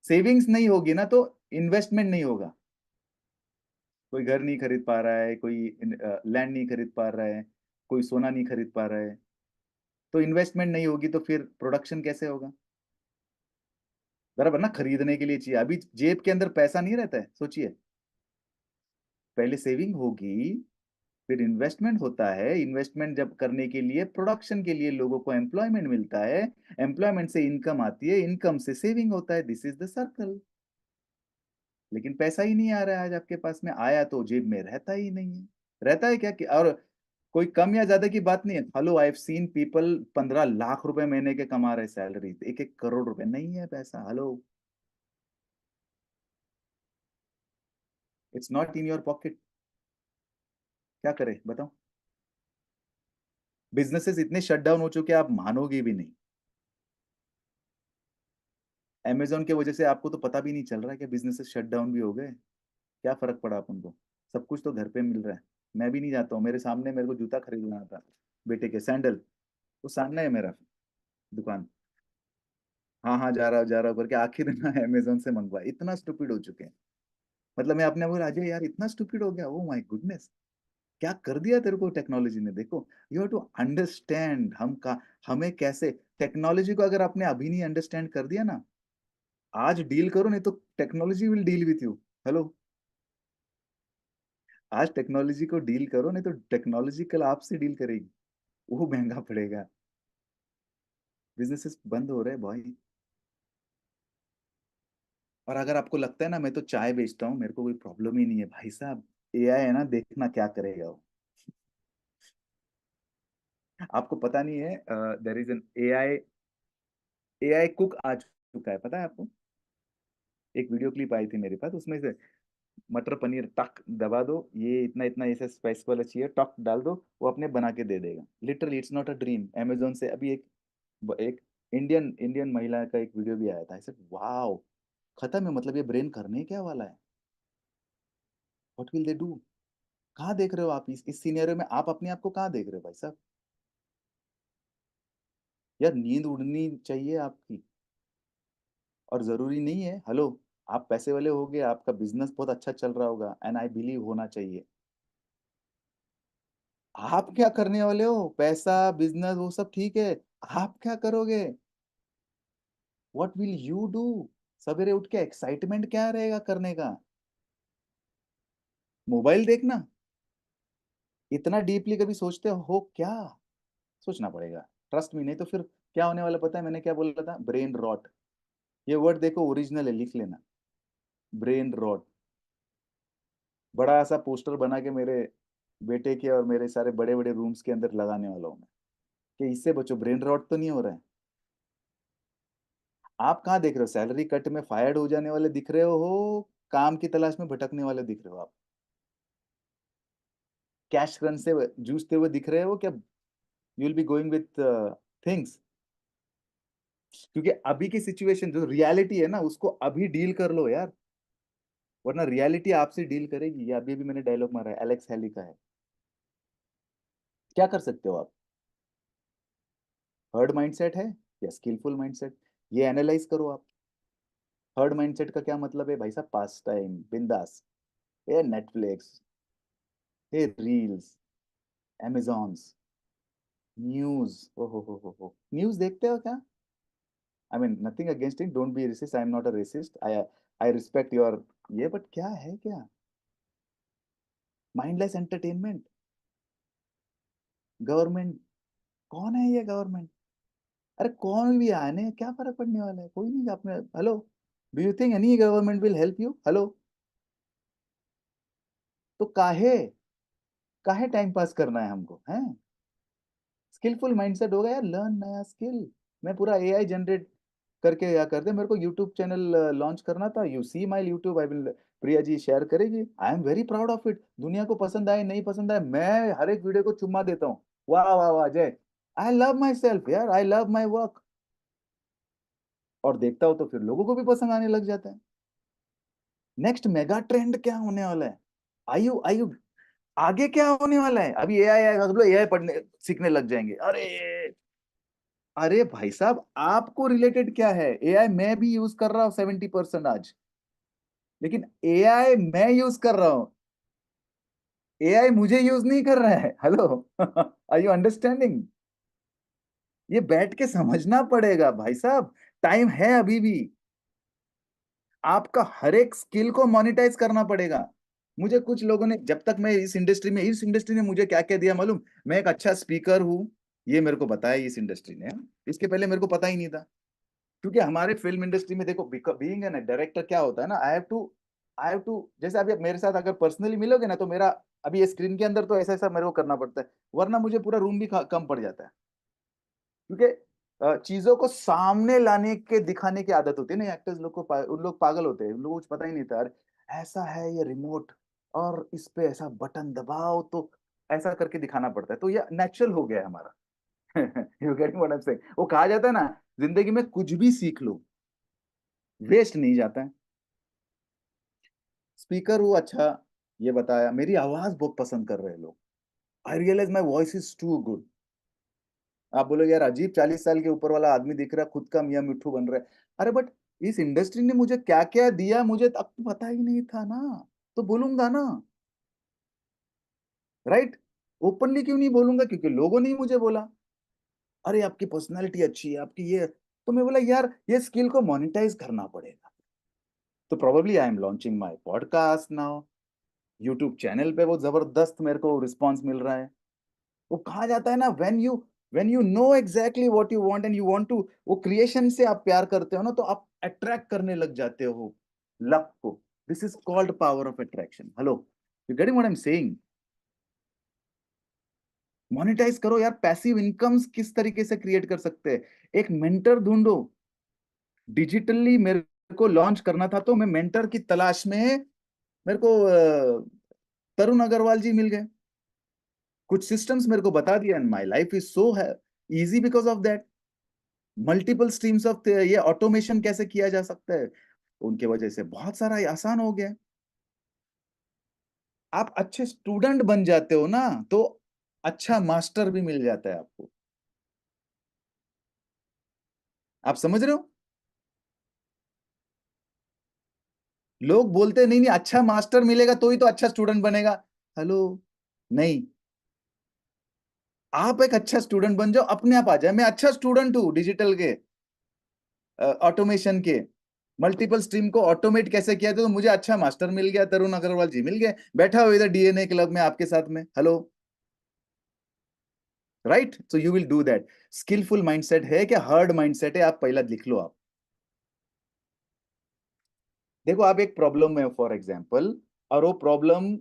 सेविंग्स नहीं होगी ना, तो इन्वेस्टमेंट नहीं होगा। कोई घर नहीं खरीद पा रहा है, कोई लैंड नहीं खरीद पा रहा है, कोई सोना नहीं खरीद पा रहा है। तो इन्वेस्टमेंट नहीं होगी तो फिर प्रोडक्शन कैसे होगा? बराबर ना, खरीदने के लिए चाहिए। अभी जेब के अंदर पैसा नहीं रहता है, सोचिए। पहले सेविंग होगी, फिर इन्वेस्टमेंट होता है। इन्वेस्टमेंट जब करने के लिए, प्रोडक्शन के लिए लोगों को एम्प्लॉयमेंट मिलता है। एम्प्लॉयमेंट से इनकम आती है, इनकम से सेविंग होता है। This is the circle. लेकिन पैसा ही नहीं आ रहा है आज आपके पास में। आया तो जेब में रहता ही नहीं है। रहता है क्या कि, और कोई कम या ज्यादा की बात नहीं है। Hello, I have seen people 15 lakh रुपए महीने के कमा रहे, सैलरी 1-1 करोड़ रुपए नहीं है पैसा। Hello, it's not in your pocket. क्या करे बताओ? बिजनेसेस इतने शट डाउन हो चुके हैं, आप मानोगे भी नहीं। अमेजोन की वजह से आपको तो पता भी नहीं चल रहा है कि बिजनेसेस शट डाउन भी हो गए। क्या फर्क पड़ा अपन को? सब कुछ तो घर पे मिल रहा है। मैं भी नहीं जाता हूँ, मेरे सामने मेरे को जूता खरीदना था, बेटे के सैंडल, वो सामने है मेरा दुकान। हाँ हाँ, जा रहा हूँ करके आखिर ना अमेजोन से मंगवा। इतना स्टूपिड हो चुके हैं। मतलब मैं अपने आप को, अजय यार इतना स्टूपिड हो गया, ओ माय गुडनेस। क्या कर दिया तेरे को टेक्नोलॉजी ने, देखो। यू हैव टू अंडरस्टैंड हम का, हमें कैसे टेक्नोलॉजी को अगर आपने अभी नहीं अंडरस्टैंड कर दिया ना, आज डील करो, नहीं तो technology will deal with you. Hello, आज टेक्नोलॉजी को डील करो, नहीं तो टेक्नोलॉजी कल आपसे डील करेगी। वो महंगा पड़ेगा। बिजनेसेस बंद हो रहे हैं भाई। और अगर आपको लगता है ना मैं तो चाय बेचता हूँ, मेरे को कोई प्रॉब्लम ही नहीं है, भाई साहब एआई है ना, देखना क्या करेगा वो। आपको पता नहीं है, there is an AI, AI cook आ चुका है, पता है आपको? एक वीडियो क्लिप आई थी मेरे पास, उसमें से मटर पनीर टक दबा दो, ये इतना इतना ऐसे स्पाइस वाला चाहिए, टक डाल दो, वो अपने बना के दे देगा। Literally it's not a dream. Amazon से अभी एक इंडियन इंडियन महिला का एक वीडियो भी आया था, ऐसे वाओ, खत्म है। मतलब ये ब्रेन करने क्या वाला है? What will they do? कहाँ देख रहे हो आप इस सिनेरियो में? आप अपने आप को कहाँ देख रहे हो भाई साहब? यार नींद उड़नी चाहिए आपकी। और जरूरी नहीं है, हेलो, आप पैसे वाले होगे, आपका बिजनेस बहुत अच्छा चल रहा होगा, एंड आई बिलीव होना चाहिए। आप क्या करने वाले हो? पैसा, बिजनेस, वो सब ठीक है। आप क्या करोगे? What will you do? सवेरे उठ के एक्साइटमेंट क्या रहेगा करने का? मोबाइल देखना? इतना डीपली कभी सोचते हो क्या? सोचना पड़ेगा। ट्रस्ट मी, नहीं तो फिर क्या होने वाला पता है? मैंने क्या बोला था? Brain rot. ये वर्ड देखो, ओरिजिनल है, लिख लेना। Brain rot. बड़ा सा पोस्टर बना के मेरे बेटे के और मेरे सारे बड़े बड़े रूम्स के अंदर लगाने वाला हूँ मैं, कि इससे बचो, ब्रेन रॉट तो नहीं हो रहा है। आप कहाँ देख रहे हो? सैलरी कट में फायर्ड हो जाने वाले दिख रहे हो? काम की तलाश में भटकने वाले दिख रहे हो आप? कैश रन से जूझते हुए दिख रहे हो क्या? You will be going with things. क्योंकि अभी की सिचुएशन जो रियलिटी है ना, उसको अभी डील कर लो यार, वरना रियलिटी आपसे डील करेगी। ये अभी अभी मैंने डायलॉग मारा है, एलेक्स हेली का है। क्या कर सकते हो आप? हर्ड माइंडसेट है या स्किलफुल माइंडसेट? ये एनालाइज करो आप। हर्ड माइंडसेट का क्या मतलब है भाई साहब? पास टाइम, बिंदास, ये नेटफ्लिक्स, ये रील्स, amazons, न्यूज। हो न्यूज देखते हो क्या? I mean nothing against it, don't be racist, I am not a racist, I respect your, ये बट क्या है क्या? Mindless entertainment. गवर्नमेंट, कौन है ये गवर्नमेंट? अरे कौन भी आने, क्या फर्क पड़ने वाला है? कोई नहीं आपने, hello, do you think any government will help you? Hello, तो काहे, काहे टाइम पास करना है हमको हैं? स्किलफुल माइंडसेट होगा यार, लर्न नया स्किल। मैं पूरा एआई जनरेट करके या कर दे, मेरे को यूट्यूब चैनल लॉन्च करना था, you see my YouTube, I will, Priya ji share करेगी, I am very proud of it. दुनिया को पसंद आए नहीं पसंद आए, मैं हर एक वीडियो को चुम्मा देता हूँ। वाह वाह वाह जय। आई लव माई सेल्फ यार, आई लव माई वर्क। और देखता हूँ तो फिर लोगों को भी पसंद आने लग जाता है। नेक्स्ट मेगा ट्रेंड क्या होने वाला है? आयु आयु, आगे क्या होने वाला है? अभी एआई आएगा, सब लोग एआई पढ़ने सीखने लग जाएंगे। अरे, अरे भाई साहब, आपको रिलेटेड क्या है? एआई मैं भी यूज कर रहा हूँ 70% आज। लेकिन एआई मैं यूज कर रहा हूँ, एआई मुझे यूज नहीं कर रहा है। Hello, are you understanding? ये बैठ के समझना पड़ेगा भाई साहब। टाइम है अभी भी। आपका हर एक स्किल को मोनेटाइज करना पड़ेगा। मुझे कुछ लोगों ने, जब तक मैं इस इंडस्ट्री ने मुझे क्या क्या दिया मालूम? मैं एक अच्छा स्पीकर हूँ, ये मेरे को बताया इस इंडस्ट्री ने। इसके पहले मेरे को पता ही नहीं था। क्योंकि हमारे फिल्म इंडस्ट्री में देखो, बीइंग एन डायरेक्टर क्या होता है ना, आई हैव टू जैसे अभी आप मेरे साथ अगर पर्सनली मिलोगे ना, तो मेरा अभी ये स्क्रीन के अंदर तो ऐसा ऐसा मेरे को करना पड़ता है, वरना मुझे पूरा रूम भी कम पड़ जाता है। क्योंकि चीजों को सामने लाने के दिखाने की आदत होती है ना एक्टर्स लोग को, उन लोग पागल होते हैं, उन लोगों को कुछ पता ही नहीं था। अरे ऐसा है ये रिमोट, और इस पे ऐसा बटन दबाओ तो ऐसा करके दिखाना पड़ता है, तो ये नेचुरल हो गया है हमारा। You getting what I am saying? वो कहा जाता है ना, जिंदगी में कुछ भी सीख लो, वेस्ट नहीं जाता है। स्पीकर वो अच्छा, ये बताया। मेरी आवाज बहुत पसंद कर रहे हैं लोग। I realize my voice is too good. आप बोलोगे यार अजीब, 40 साल के ऊपर वाला आदमी दिख रहा है, खुद का मियां मिट्ठू बन रहा है। अरे बट इस इंडस्ट्री ने मुझे क्या क्या दिया, मुझे अब तो पता ही नहीं था ना, तो बोलूंगा ना, राइट? ओपनली क्यों नहीं बोलूंगा? क्योंकि लोगों ने ही मुझे बोला, अरे आपकी पर्सनैलिटी अच्छी है, आपकी ये। तो मैं बोला यार ये स्किल को मोनेटाइज करना पड़ेगा। तो probably I am launching my podcast now. YouTube channel पे वो जबरदस्त मेरे को रिस्पॉन्स मिल रहा है। वो कहा जाता है ना, when you know exactly what you want and you want to, वो क्रिएशन से आप प्यार करते हो ना, तो आप अट्रैक्ट करने लग जाते हो लक को। This is called power of attraction. Hello, you getting what I am saying? Monetize करो यार। पैसिव इनकम्स किस तरीके से क्रिएट कर सकते हैं? एक मेंटर ढूंढो। डिजिटली मेरे को लॉन्च करना था, तो मैं मेंटर की तलाश में, मेरे को तरुण अग्रवाल जी मिल गए। कुछ सिस्टम्स मेरे को बता दिया, and my life is so easy because of that. Multiple streams of ये ऑटोमेशन कैसे किया जा सकता है, उनके वजह से बहुत सारा ये आसान हो गया। आप अच्छे स्टूडेंट बन जाते हो ना, तो अच्छा मास्टर भी मिल जाता है आपको। आप समझ रहे हो? लोग बोलते हैं नहीं नहीं, अच्छा मास्टर मिलेगा तो ही तो अच्छा स्टूडेंट बनेगा। हेलो, नहीं। आप एक अच्छा स्टूडेंट बन जाओ, अपने आप आ जाए। मैं अच्छा स्टूडेंट हूँ डिजिटल के, ऑटोमेशन के। मल्टीपल स्ट्रीम को ऑटोमेट कैसे किया था, तो मुझे अच्छा मास्टर मिल गया, तरुण अग्रवाल जी मिल गए, बैठा हुआ इधर डीएनए क्लब में आपके साथ में। Hello, right? So you will do that. Skillful mindset है क्या हार्ड माइंडसेट है? आप पहला लिख लो आप। देखो आप एक प्रॉब्लम में हो फॉर एग्जाम्पल, और वो प्रॉब्लम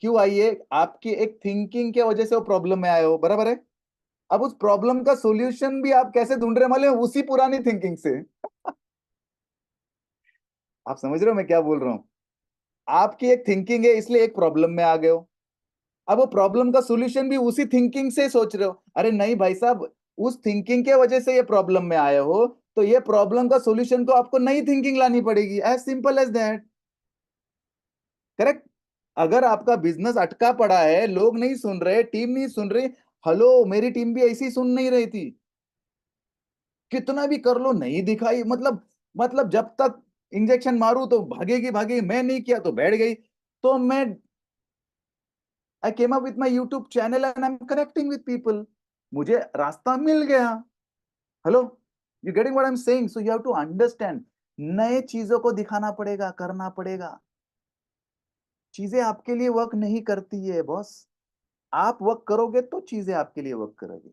क्यों आई है? आपकी एक थिंकिंग के वजह से वो प्रॉब्लम में आए हो, बराबर है? अब उस प्रॉब्लम का सॉल्यूशन भी आप कैसे ढूंढ रहे हैं मालूम है? उसी पुरानी थिंकिंग से। आप समझ रहे हो मैं क्या बोल रहा हूं? आपकी एक थिंकिंग है, इसलिए एक प्रॉब्लम में आ गए हो। अब वो प्रॉब्लम का सॉल्यूशन भी उसी थिंकिंग से सोच रहे हो। अरे नहीं भाई साहब, उस थिंकिंग के वजह से ये प्रॉब्लम में आए हो, तो ये प्रॉब्लम का सॉल्यूशन को आपको नई थिंकिंग लानी पड़ेगी। As simple as that. Correct? अगर आपका बिजनेस अटका पड़ा है, लोग नहीं सुन रहे, टीम नहीं सुन रही। हेलो, मेरी टीम भी ऐसी सुन नहीं रही थी। कितना भी कर लो, नहीं दिखाई, मतलब जब तक इंजेक्शन मारू तो भागेगी भागेगी, मैं नहीं किया तो बैठ गई। तो मैं I came up with my YouTube channel and I am connecting with people. मुझे रास्ता मिल गया। Hello, you getting what I am saying? So you have to understand. नए चीजों को दिखाना पड़ेगा, करना पड़ेगा। चीजें आपके लिए वर्क नहीं करती है बॉस। आप वर्क करोगे तो चीजें आपके लिए वर्क करेगी।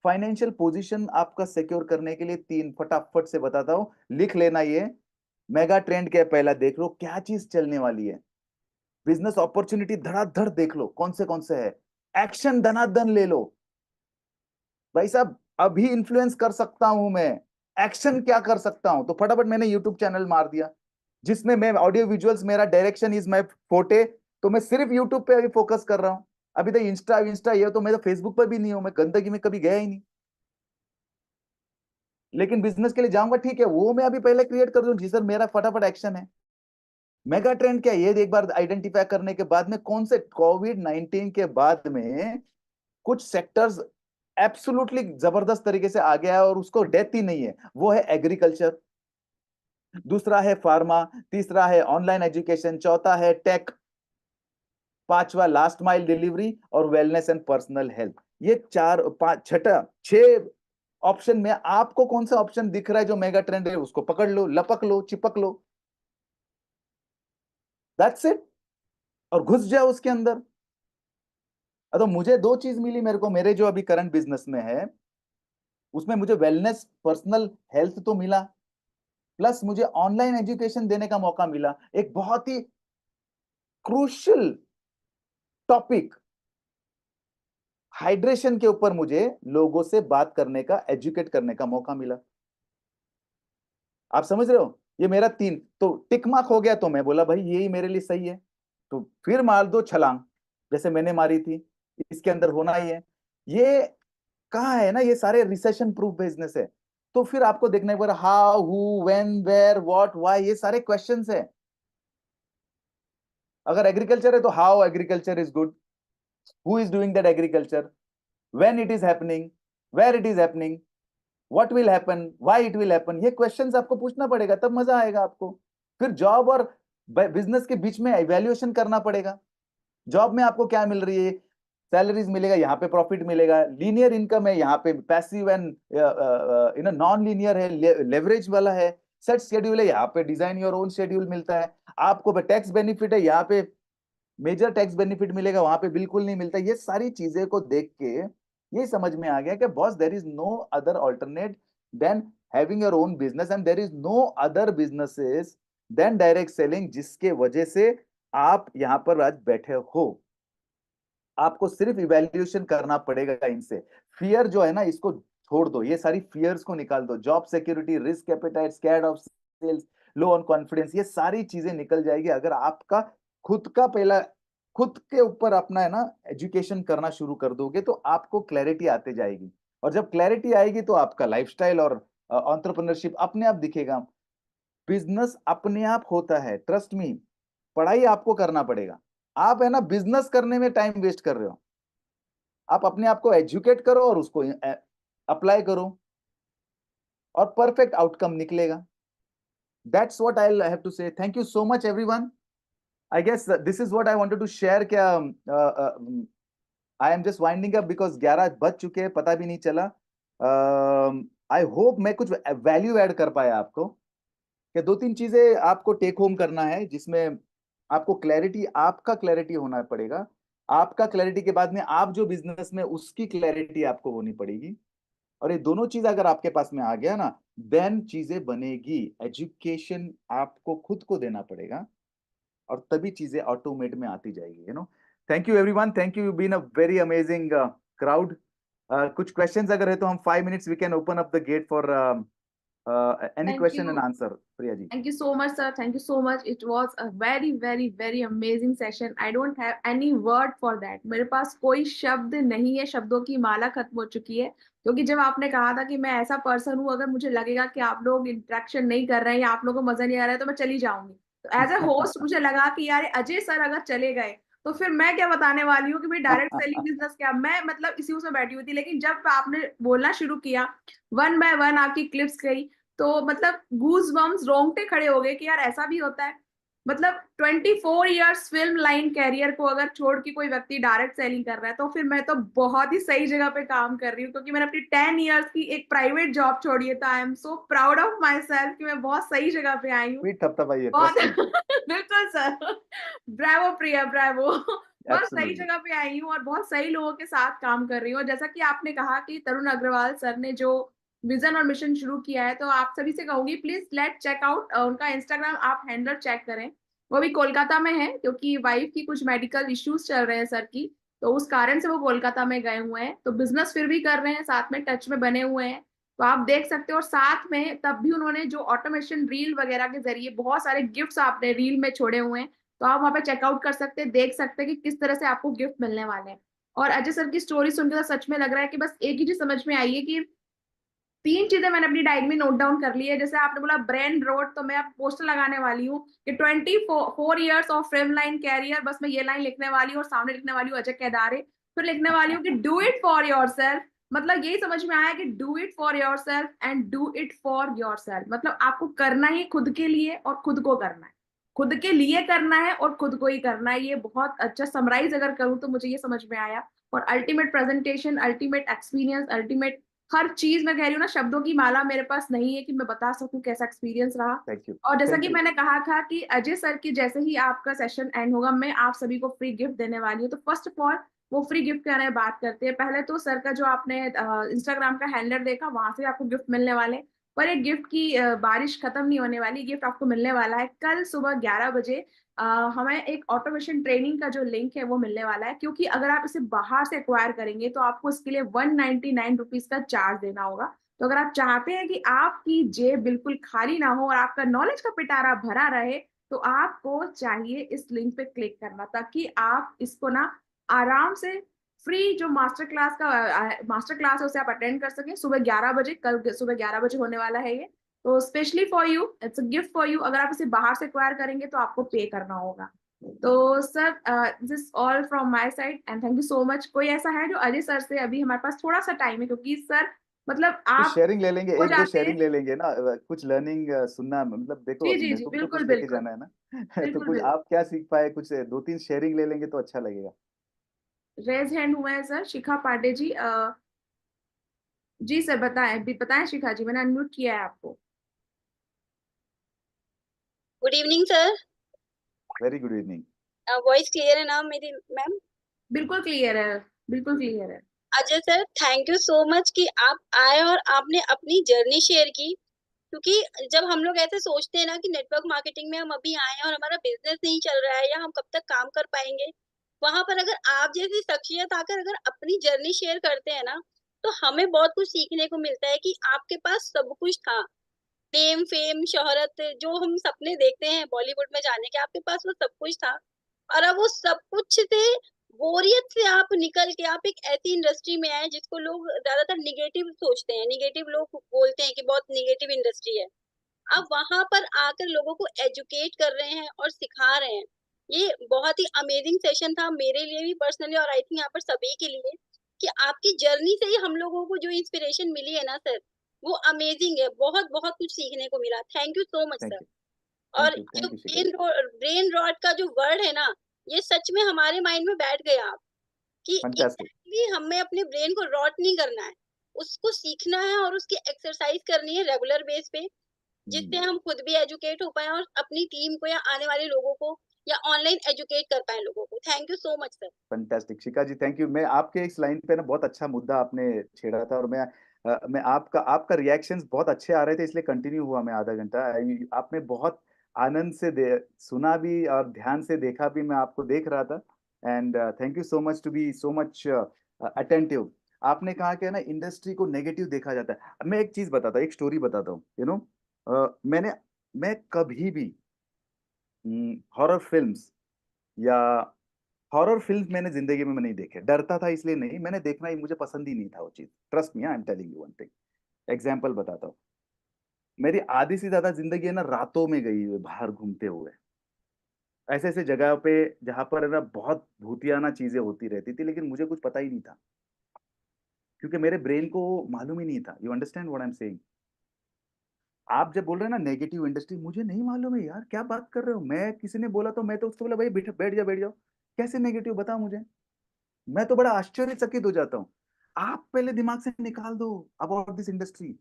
फाइनेंशियल पोजीशन आपका सिक्योर करने के लिए तीन फटाफट से बताता हूं, लिख लेना ये। मेगा ट्रेंड क्या है, पहला देख लो क्या चीज चलने वाली है। बिजनेस अपॉर्चुनिटी धड़ाधड़ देख लो कौन से है। एक्शन धनाधन ले लो। भाई साहब, अभी इन्फ्लुएंस कर सकता हूं मैं, एक्शन क्या कर सकता हूं, तो फटाफट मैंने यूट्यूब चैनल मार दिया, जिसमें मैं ऑडियो विजुअल्स, मेरा डायरेक्शन इज माय फोटे। तो मैं सिर्फ यूट्यूब पे अभी फोकस कर रहा हूं। अभी तो इंस्टा इंस्टा ये, तो मैं तो फेसबुक पर भी नहीं हूं, मैं गंदगी में कभी गया ही नहीं। लेकिन बिजनेस के लिए जाऊंगा, ठीक है, वो मैं अभी पहले क्रिएट कर दूं जी सर, मेरा फटाफट एक्शन है। मेगा ट्रेंड क्या है, ये एक बार आइडेंटिफाई करने के बाद में, कौन से कोविड-19 के बाद में कुछ सेक्टर्स एब्सोल्युटली जबरदस्त तरीके से आ गया है, और उसको डेथ ही नहीं है। वो है एग्रीकल्चर, दूसरा है फार्मा, तीसरा है ऑनलाइन एजुकेशन, चौथा है टेक। पांचवा लास्ट माइल डिलीवरी और वेलनेस एंड पर्सनल हेल्थ। ये 4 5 छठा 6 ऑप्शन में आपको कौन सा ऑप्शन दिख रहा है जो मेगा ट्रेंड है, उसको पकड़ लो, लपक लो, चिपक लो, दैट्स इट, और घुस जाओ उसके अंदर। तो मुझे 2 चीज मिली मेरे को, मेरे जो अभी करंट बिजनेस में है उसमें मुझे वेलनेस पर्सनल हेल्थ तो मिला, प्लस मुझे ऑनलाइन एजुकेशन देने का मौका मिला। एक बहुत ही क्रूशियल टॉपिक हाइड्रेशन के ऊपर मुझे लोगों से बात करने का, एजुकेट करने का मौका मिला। आप समझ रहे हो, ये मेरा 3 तो टिक मार्क हो गया, तो मैं बोला भाई यही मेरे लिए सही है, तो फिर मार दो छलांग जैसे मैंने मारी थी, इसके अंदर होना ही है। ये कहाँ है ना, ये सारे रिसेशन प्रूफ बिजनेस है। तो फिर आपको देखने पर how, who, when, where, what, why, ये सारे क्वेश्चंस है। अगर एग्रीकल्चर है तो how agriculture is good, who is doing that agriculture, when it is happening, where it is happening, what will happen, why it will happen, ये questions आपको पूछना पड़ेगा, तब मजा आएगा आपको। फिर जॉब और बिजनेस के बीच में इवैल्यूएशन करना पड़ेगा। जॉब में आपको क्या मिल रही है, सैलरीज मिलेगा, यहाँ पे प्रॉफिट मिलेगा, लीनियर इनकम है, यहाँ पे पैसिव एंड नॉन लीनियर है, लेवरेज वाला है, सेट शेड्यूल है, यहाँ पे डिजाइन योर ओन शेड्यूल मिलता है। आपको टैक्स बेनिफिट है, यहाँ पे मेजर टैक्स बेनिफिट मिलेगा, वहां पे बिल्कुल नहीं मिलता। ये सारी चीजें को देख के ये समझ में आ गया कि boss, there is no other alternate than having your own business, and there is no other businesses than direct selling, जिसके वजह से आप यहाँ पर आज बैठे हो। आपको सिर्फ इवैल्यूएशन करना पड़ेगा इनसे। फियर जो है ना, इसको छोड़ दो, ये सारी फियर्स को निकाल दो, job security, risk appetite, scared of sales, low on confidence, ये सारी चीजें निकल जाएगी अगर आपका खुद का पहला, खुद के ऊपर अपना है ना एजुकेशन करना शुरू कर दोगे, तो आपको क्लैरिटी आते जाएगी। और जब क्लैरिटी आएगी तो आपका लाइफस्टाइल और एंटरप्रेन्योरशिप अपने आप दिखेगा। बिजनेस अपने आप होता है, ट्रस्ट मी। पढ़ाई आपको करना पड़ेगा। आप है ना बिजनेस करने में टाइम वेस्ट कर रहे हो। आप अपने आप को एजुकेट करो और उसको अप्लाई करो, और परफेक्ट आउटकम निकलेगा। That's what I have to say. Thank you so much everyone. I guess this is what I wanted to share. क्या I am just winding up because 11 बज चुके हैं, पता भी नहीं चला। आई होप मैं कुछ वैल्यू ऐड कर पाया आपको, कि 2-3 चीजें आपको टेक होम करना है, जिसमें आपको क्लैरिटी, आपका क्लैरिटी होना पड़ेगा। आपका क्लैरिटी के बाद में आप जो बिजनेस में, उसकी क्लैरिटी आपको होनी पड़ेगी। और ये दोनों चीज अगर आपके पास में आ गया ना, देन चीजें बनेगी। एजुकेशन आपको खुद को देना पड़ेगा, और तभी चीजें ऑटोमेट में आती जाएगी, you know. Thank you everyone, thank you, you been a very amazing crowd. कुछ क्वेश्चंस अगर है तो हम 5 minutes we can open up the gate for any Thank question and you. Answer. Priya ji. Thank you so much, sir. Thank you so much. It was a very, very, very amazing session. I don't have any word for that. मेरे पास कोई शब्द नहीं है, शब्दों की माला खत्म हो चुकी है। क्योंकि जब आपने कहा था कि मैं ऐसा पर्सन हूँ, अगर मुझे लगेगा कि आप लोग इंटरेक्शन नहीं कर रहे हैं या आप लोगों को मजा नहीं आ रहा है, तो मैं चली जाऊंगी। तो एज ए होस्ट मुझे लगा कि यार अजय सर अगर चले गए तो फिर मैं क्या बताने वाली हूँ कि भाई डायरेक्ट सेलिंग बिजनेस क्या, मैं मतलब इसी उसमें बैठी हुई थी। लेकिन जब आपने बोलना शुरू किया, वन बाय वन आपकी क्लिप्स गई, तो मतलब गूज बम्स, रोंगटे खड़े हो गए कि यार ऐसा भी होता है। मतलब 24 इयर्स फिल्म लाइन कैरियर को अगर छोड़ के कोई व्यक्ति डायरेक्ट सेलिंग कर रहा है, तो फिर मैं तो बहुत ही सही जगह पे काम कर रही हूँ। क्योंकि मैंने अपनी 10 इयर्स की एक प्राइवेट जॉब छोड़ी है, तो आई am so proud of my self कि मैं बहुत सही जगह पे आई हूँ। पीठ थपथपाइए, बहुत ट्रस्ट मी। बिल्कुल सर, ब्रावो प्रिया, ब्रावो। बहुत सही एब्सोल्युटली। जगह पे आई हूँ और बहुत सही लोगों के साथ काम कर रही हूँ। और जैसा कि आपने कहा कि तरुण अग्रवाल सर ने जो विजन और मिशन शुरू किया है, तो आप सभी से कहूंगी प्लीज लेट चेक आउट उनका इंस्टाग्राम, आप हैंडल चेक करें। वो भी कोलकाता में है, क्योंकि वाइफ की कुछ मेडिकल इश्यूज चल रहे हैं सर की, तो उस कारण से वो कोलकाता में गए हुए हैं। तो बिजनेस फिर भी कर रहे हैं, साथ में टच में बने हुए हैं, तो आप देख सकते हो। और साथ में तब भी उन्होंने जो ऑटोमेशन रील वगैरह के जरिए बहुत सारे गिफ्ट्स आपने रील में छोड़े हुए हैं, तो आप वहां पे चेकआउट कर सकते हैं, देख सकते हैं कि किस तरह से आपको गिफ्ट मिलने वाले हैं। और अजय सर की स्टोरी सुनकर तो सच में लग रहा है कि बस एक ही चीज समझ में आई है कि 3 चीजें मैंने अपनी डायरी में नोट डाउन कर ली है। जैसे आपने बोला ब्रेन रोड, तो मैं अब पोस्टर लगाने वाली हूँ कि 24 years of film line career, बस मैं ये लाइन लिखने वाली हूँ और सामने लिखने वाली हूँ अजय केदारे। फिर लिखने वाली हूँ कि do it for your self. मतलब यही समझ में आया कि do it for your self and do it for your self, मतलब आपको करना ही खुद के लिए और खुद को करना है। खुद के लिए करना है और खुद को ही करना है। ये बहुत अच्छा समराइज अगर करूँ तो मुझे ये समझ में आया। और ultimate presentation, ultimate experience, ultimate हर चीज मैं कह रही हूँ ना, शब्दों की माला मेरे पास नहीं है कि मैं बता सकूं कैसा एक्सपीरियंस रहा। Thank you. और जैसा थैंक कि यू। मैंने कहा था कि अजय सर की जैसे ही आपका सेशन एंड होगा, मैं आप सभी को फ्री गिफ्ट देने वाली हूँ। तो फर्स्ट ऑफ ऑल वो फ्री गिफ्ट के बारे में बात करते हैं। पहले तो सर का जो आपने इंस्टाग्राम का हैंडलर देखा, वहां से आपको गिफ्ट मिलने वाले। पर एक गिफ्ट की बारिश खत्म नहीं होने वाली, गिफ्ट आपको मिलने वाला है कल सुबह 11 बजे। हमें एक ऑटोमेशन ट्रेनिंग का जो लिंक है वो मिलने वाला है, क्योंकि अगर आप इसे बाहर से एक्वायर करेंगे तो आपको इसके लिए 199 रुपीज का चार्ज देना होगा। तो अगर आप चाहते हैं कि आपकी जेब बिल्कुल खाली ना हो और आपका नॉलेज का पिटारा भरा रहे, तो आपको चाहिए इस लिंक पे क्लिक करना, ताकि आप इसको ना आराम से फ्री जो मास्टर क्लास है उसे आप अटेंड कर सकें सुबह 11 बजे। कल सुबह 11 बजे होने वाला है ये। तो specially for you, it's a gift for you. अगर आप इसे बाहर से एक्वायर करेंगे तो आपको पे करना होगा। तो sir, this all from my side and thank you so much. कोई ऐसा है जो अजय सर से, अभी हमारे पास थोड़ा सा टाइम है क्योंकि सर मतलब कुछ आप शेयरिंग ले लेंगे, हो एक दो जाते हैं। शेयरिंग ले लेंगे ना, कुछ लर्निंग सुनना, मतलब देखो जी जी मेरे जी, को भी तो बिल्कुल कुछ लेके बिल्कुल। जाना है ना। तो बिल्कुल कुछ बिल्कुल। आप क्या सीख पाए, कुछ दो तीन शेयरिंग ले लेंगे तो अच्छा लगेगा। रेज हैंड हुआ है सर, शिखा पांडे जी। जी सर, बताएं, बताएं शिखा जी, मैंने अनम्यूट किया है आपको। Good evening sir. Very good evening. Voice clear है ना मेरी मैम? बिल्कुल क्लियर है, बिल्कुल क्लियर है। Ajay sir, thank you so much कि आप आए और आपने अपनी जर्नी शेयर की। क्योंकि जब हम लोग ऐसे सोचते हैं ना कि नेटवर्क मार्केटिंग में हम अभी आए हैं और हमारा बिजनेस नहीं चल रहा है या हम कब तक काम कर पाएंगे, वहां पर अगर आप जैसी शख्सियत आकर अगर अपनी जर्नी शेयर करते हैं ना, तो हमें बहुत कुछ सीखने को मिलता है कि आपके पास सब कुछ था। नेम, फेम, शोहरत, जो हम सपने देखते हैं बॉलीवुड में जाने के, आपके पास वो सब कुछ था। और अब वो सब कुछ से, बोरियत से आप निकल के आप एक ऐसी इंडस्ट्री में आए जिसको लोग ज्यादातर निगेटिव सोचते हैं, निगेटिव लोग बोलते हैं कि बहुत निगेटिव इंडस्ट्री है। अब वहां पर आकर लोगों को एजुकेट कर रहे हैं और सिखा रहे हैं। ये बहुत ही अमेजिंग सेशन था मेरे लिए भी पर्सनली, और आई थिंक यहाँ पर सभी के लिए, कि आपकी जर्नी से ही हम लोगों को जो इंस्पिरेशन मिली है ना सर, वो अमेजिंग है। बहुत बहुत कुछ सीखने को मिला। Thank you so much thank sir. You. और जो thank you Shikha. Brain rot का जो वर्ड है ना, ये सच में हमारे माइंड में बैठ गया आप, कि फंटास्टिक। एग्जैक्टली हमें अपने ब्रेन को रॉट नहीं करना है, उसको सीखना है और उसकी एक्सरसाइज करनी है रेगुलर बेस पे, जिससे हम खुद भी एजुकेट हो पाए और अपनी टीम को या आने वाले लोगों को या ऑनलाइन एजुकेट कर पाए लोगों को। Thank you so much sir. Fantastic Shikha ji, thank you. मैं आपके इस लाइन पे ना बहुत अच्छा मुद्दा आपने छेड़ा था, और मैं आपका आपका रिएक्शंस बहुत अच्छे आ रहे थे, इसलिए कंटिन्यू हुआ मैं आधा घंटा। आपने बहुत आनंद से सुना भी और ध्यान से देखा भी, मैं आपको देख रहा था। And thank you so much to be so much attentive. आपने कहा कि ना इंडस्ट्री को नेगेटिव देखा जाता है। अब मैं एक चीज बताता हूँ, एक स्टोरी बताता हूँ, मैं कभी भी हॉरर फिल्म्स या हॉरर फिल्म मैंने जिंदगी में नहीं देखे। डरता था इसलिए नहीं, मैंने देखना ही मुझे पसंद ही नहीं था वो चीज। Trust me, I am telling you one thing. Example बताता हूँ। मेरी आधी से ज्यादा जिंदगी है ना रातों में गई हुई, बाहर घूमते हुए, ऐसे ऐसे जगह पे जहां पर है ना बहुत भूतियाना चीजें होती रहती थी, लेकिन मुझे कुछ पता ही नहीं था, क्योंकि मेरे ब्रेन को मालूम ही नहीं था। You understand what I am saying? आप जब बोल रहे हैं ना नेगेटिव इंडस्ट्री, मुझे नहीं मालूम है यार, क्या बात कर रहे हो। मैं किसी ने बोला तो मैं तो उसको बोला भाई बैठ जाओ बैठ जाओ। कैसे नेगेटिव, बताओ मुझे। मैं तो बड़ा आश्चर्यचकित हो जाता हूँ। आप पहले दिमाग से निकाल दो अबाउट दिस इंडस्ट्री।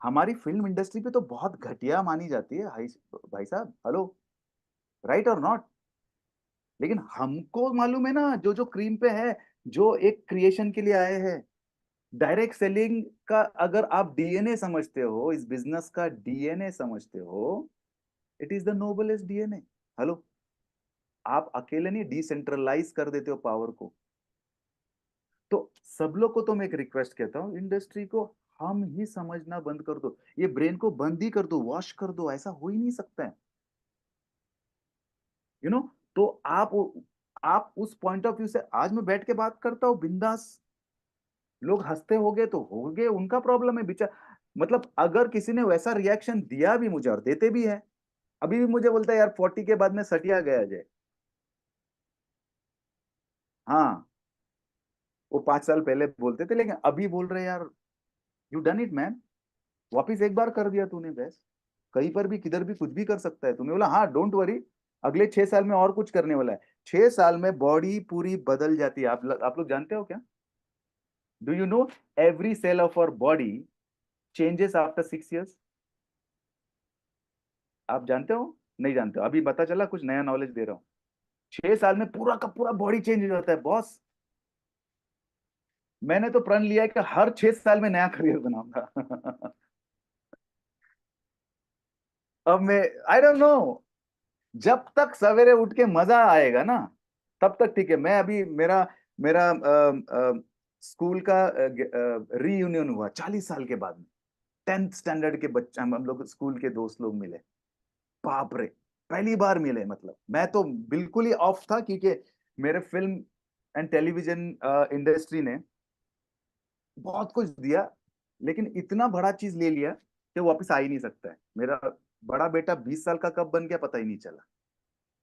हमारी फिल्म इंडस्ट्री पे तो बहुत घटिया मानी जाती है भाई साहब, हेलो, राइट और नॉट? लेकिन हमको मालूम है ना, जो जो क्रीम पे है, जो एक क्रिएशन के लिए आए हैं। डायरेक्ट सेलिंग का अगर आप डीएनए समझते हो, इस बिजनेस का डीएनए समझते हो, it is the noblest DNA. Hello, आप अकेले नहीं डिसेंट्रलाइज कर देते हो पावर को। तो सब लोग को तो मैं एक रिक्वेस्ट कहता हूँ, इंडस्ट्री को हम ही समझना बंद कर दो। ये ब्रेन को बंद ही कर दो, वॉश कर दो। ऐसा हो ही नहीं सकता है, यू नो। तो आप उस पॉइंट ऑफ व्यू से आज मैं बैठ के बात करता हूँ बिंदास। लोग हंसते होंगे तो होंगे, उनका प्रॉब्लम है बिचार। मतलब अगर किसी ने वैसा रिएक्शन दिया भी मुझे, और देते भी है, अभी भी मुझे बोलता है यार 40 के बाद में सटिया गया जय। हाँ, वो 5 साल पहले बोलते थे, लेकिन अभी बोल रहे यार यू डन इट मैन, वापिस एक बार कर दिया तूने बस। कहीं पर भी किधर भी कुछ भी कर सकता है। तुम्हें बोला हाँ डोंट वरी, अगले 6 साल में और कुछ करने वाला है। 6 साल में बॉडी पूरी बदल जाती है। आप लोग जानते हो क्या? Do you know every cell of our body changes after 6 years? आप जानते हो? नहीं जानते हो? अभी पता चला, कुछ नया नॉलेज दे रहा हूँ। 6 साल में पूरा का पूरा बॉडी चेंज हो जाता है बॉस। मैंने तो प्रण लिया है कि हर 6 साल में नया करियर बनाऊंगा। अब मैं, आई डोंट नो, जब तक सवेरे उठ के मजा आएगा ना तब तक ठीक है। मैं अभी मेरा मेरा स्कूल का रीयूनियन हुआ 40 साल के बाद में। 10th स्टैंडर्ड के बच्चे, हम लोग स्कूल के दोस्त लोग मिले। बाप रे, पहली बार मिले। मतलब मैं तो बिल्कुल ही ऑफ था, क्योंकि मेरे फिल्म एंड टेलीविजन इंडस्ट्री ने बहुत कुछ दिया, लेकिन इतना बड़ा चीज ले लिया कि वो वापस आ ही नहीं सकता है। मेरा बड़ा बेटा 20 साल का कब बन गया पता ही नहीं चला।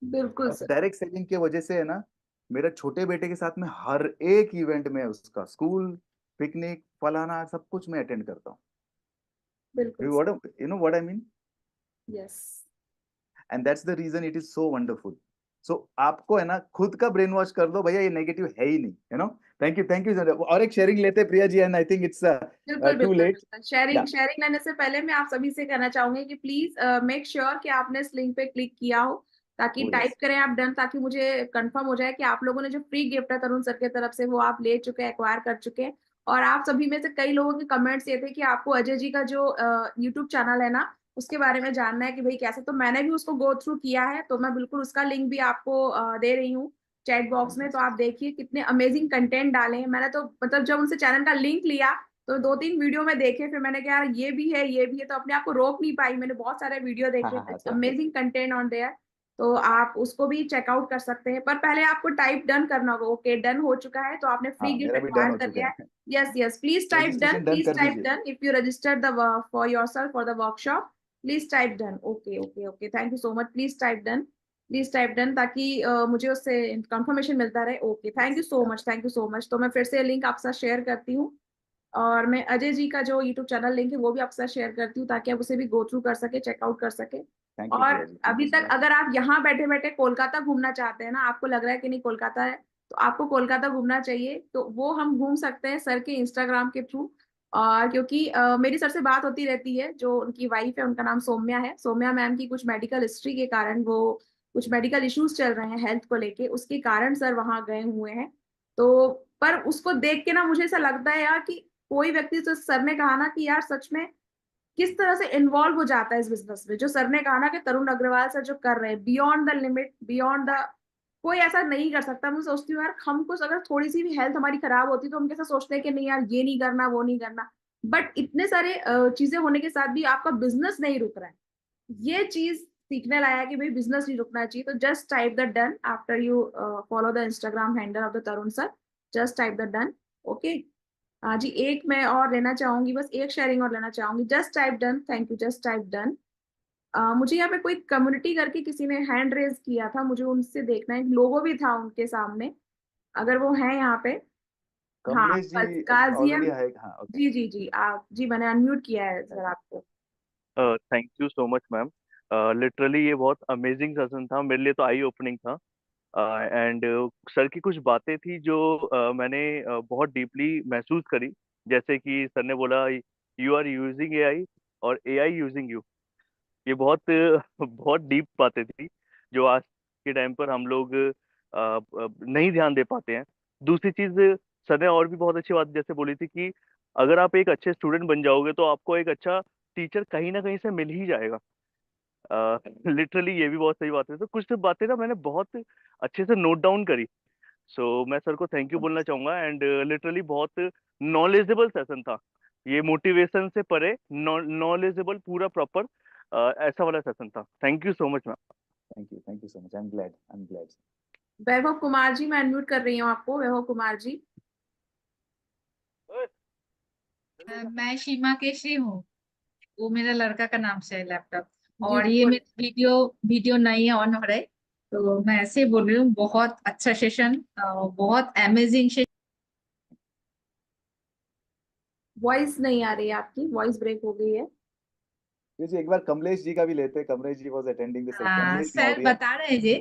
बिल्कुल अब सर। डायरेक्ट सेलिंग की वजह से है ना, मेरे छोटे बेटे के साथ में हर एक इवेंट में उसका स्कूल पिकनिक फलाना सब कुछ मैं अटेंड करता हूँ। बिल्कुल you know what I mean? Yes. And that's the reason it is so wonderful. So आपको है ना खुद का ब्रेन वॉश कर दो भैया, ये नेगेटिव है ही नहीं, यू नो। Thank you. और एक शेयरिंग लेते हैं प्रिया ji, and I think it's बिल्कुल टू बिल्कुल लेट। बिल्कुल। शेयरिंग लेने से पहले मैं आप सभी से कहना चाहूंगी कि प्लीज मेक श्योर कि आपने इस लिंक पे क्लिक किया हो, ताकि ओ टाइप यस, करें आप डन, ताकि मुझे कंफर्म हो जाए कि आप लोगों ने जो फ्री गिफ्ट है तरुण सर की तरफ से वो आप ले चुके हैं, एक्वायर कर चुके हैं। और आप सभी में से कई लोगों के कमेंट्स ये थे कि आपको अजय जी का जो यूट्यूब चैनल है ना उसके बारे में जानना है कि भाई कैसे, तो मैंने भी उसको गो थ्रू किया है, तो मैं बिल्कुल उसका लिंक भी आपको दे रही हूँ चैट बॉक्स में। तो आप देखिए कितने अमेजिंग कंटेंट डाले हैं। मैंने तो मतलब जब उनसे चैनल का लिंक लिया तो 2-3 वीडियो में देखे, फिर मैंने कहा यार ये भी है ये भी है, तो अपने आप को रोक नहीं पाई, मैंने बहुत सारे वीडियो हाँ देखे। हाँ हाँ sir. Amazing content on their, तो आप उसको भी चेकआउट कर सकते हैं। पर पहले आपको टाइप डन करना होगा। ओके डन हो चुका है, तो आपने फ्री हाँ गिफ्ट मेरा भी डन एक्वायर हो कर चुका लिया है। है। Yes yes, please type done, registration done please कर टाइप दीजिए। Done if you registered the for yourself for the workshop. Please type done. Okay okay okay, thank you so much. Please type done, please type done, ताकि मुझे उससे confirmation मिलता रहे। Okay, thank you so much, thank you so much. तो मैं फिर से link आपके साथ शेयर करती हूँ, और मैं अजय जी का जो यूट्यूब चैनल लिंक है वो भी आपके साथ शेयर करती हूँ, ताकि आप उसे भी गो थ्रू कर सके, चेकआउट कर सके। थैंक यू और प्रिया जी, थैंक अभी यू सो तक मच। अगर आप यहाँ बैठे बैठे कोलकाता घूमना चाहते हैं ना, आपको लग रहा है कि नहीं कोलकाता है, तो आपको कोलकाता घूमना चाहिए, तो वो हम घूम सकते हैं सर के इंस्टाग्राम के थ्रू। और क्योंकि मेरी सर से बात होती रहती है, जो उनकी वाइफ है उनका नाम सौम्या है, सौम्या मैम की कुछ मेडिकल हिस्ट्री के कारण, वो कुछ मेडिकल इश्यूज चल रहे हैं हेल्थ को लेके, उसके कारण सर वहां गए हुए हैं। तो पर उसको देख के ना मुझे ऐसा लगता है यार कि कोई व्यक्ति, तो सर ने कहा ना कि यार सच में किस तरह से इन्वॉल्व हो जाता है इस बिजनेस में, जो सर ने कहा ना कि तरुण अग्रवाल सर जो कर रहे हैं beyond the limit, beyond the, कोई ऐसा नहीं कर सकता। मैं सोचती हूँ यार हमको अगर थोड़ी सी भी हेल्थ हमारी खराब होती तो हम कैसे सोचते हैं कि नहीं यार ये नहीं करना वो नहीं करना, बट इतने सारे चीजें होने के साथ भी आपका बिजनेस नहीं रुक रहा है। ये चीज सीखने लाया कि भाई बिजनेस नहीं रुकना चाहिए। तो just type the done after you follow the Instagram handle of the Tarun sir, just type the done. Okay. हाँ जी, एक मैं और लेना चाहूंगी, बस एक शेयरिंग और लेना चाहूंगी। Just type done, thank you, just type done. मुझे यहाँ पे कोई कम्युनिटी करके किसी ने हैंड रेज किया था, मुझे उनसे देखना है, लोगो भी था उनके सामने, अगर वो है यहाँ पे। हाँ, कमलेश जी बस काजियम। ऑलरेडी है, हाँ ओके। जी जी जी, आप जी, मैंने अनम्यूट किया है सर आपको। Thank you so much ma'am. Literally ये बहुत अमेजिंग सेशन था, मेरे लिए तो आई ओपनिंग था। एंड सर की कुछ बातें थी जो मैंने बहुत डीपली महसूस करी। जैसे कि सर ने बोला यू आर यूजिंग एआई और एआई यूजिंग यू। ये बहुत बहुत डीप बातें थी जो आज के टाइम पर हम लोग नहीं ध्यान दे पाते हैं। दूसरी चीज, सर ने और भी बहुत अच्छी बात जैसे बोली थी कि अगर आप एक अच्छे स्टूडेंट बन जाओगे तो आपको एक अच्छा टीचर कहीं ना कहीं से मिल ही जाएगा। लिटरली ये भी बहुत सही बात है। तो कुछ तो बातें ना मैंने बहुत अच्छे से नोट डाउन करी। सो मैं सर को थैंक यू बोलना चाहूंगा। एंड लिटरली बहुत नॉलेजेबल सेशन था। ये मोटिवेशन से परे नॉलेजेबल पूरा प्रॉपर ऐसा वाला सेशन था। Thank you so much ma'am. Thank you so much, I am glad. Vaibhav Kumar ji, मैं अनम्यूट कर रही हूँ आपको, वैभव कुमार जी। मैं सीमा केशरी हूँ। वो मेरा लड़का का नाम से है लैपटॉप। जी और जी ये बोलिए। मेरा वीडियो वीडियो नहीं है ऑन हो रहा है, तो मैं ऐसे ही बोल रही हूँ। बहुत अच्छा सेशन, बहुत अमेजिंग सेशन। वॉइस नहीं आ रही है आपकी, वॉइस ब्रेक हो गई है। जी एक बार कमलेश जी का भी लेते हैं, Kamlesh ji was attending the session, Kamlesh sir Maurya. बता रहे हैं जी,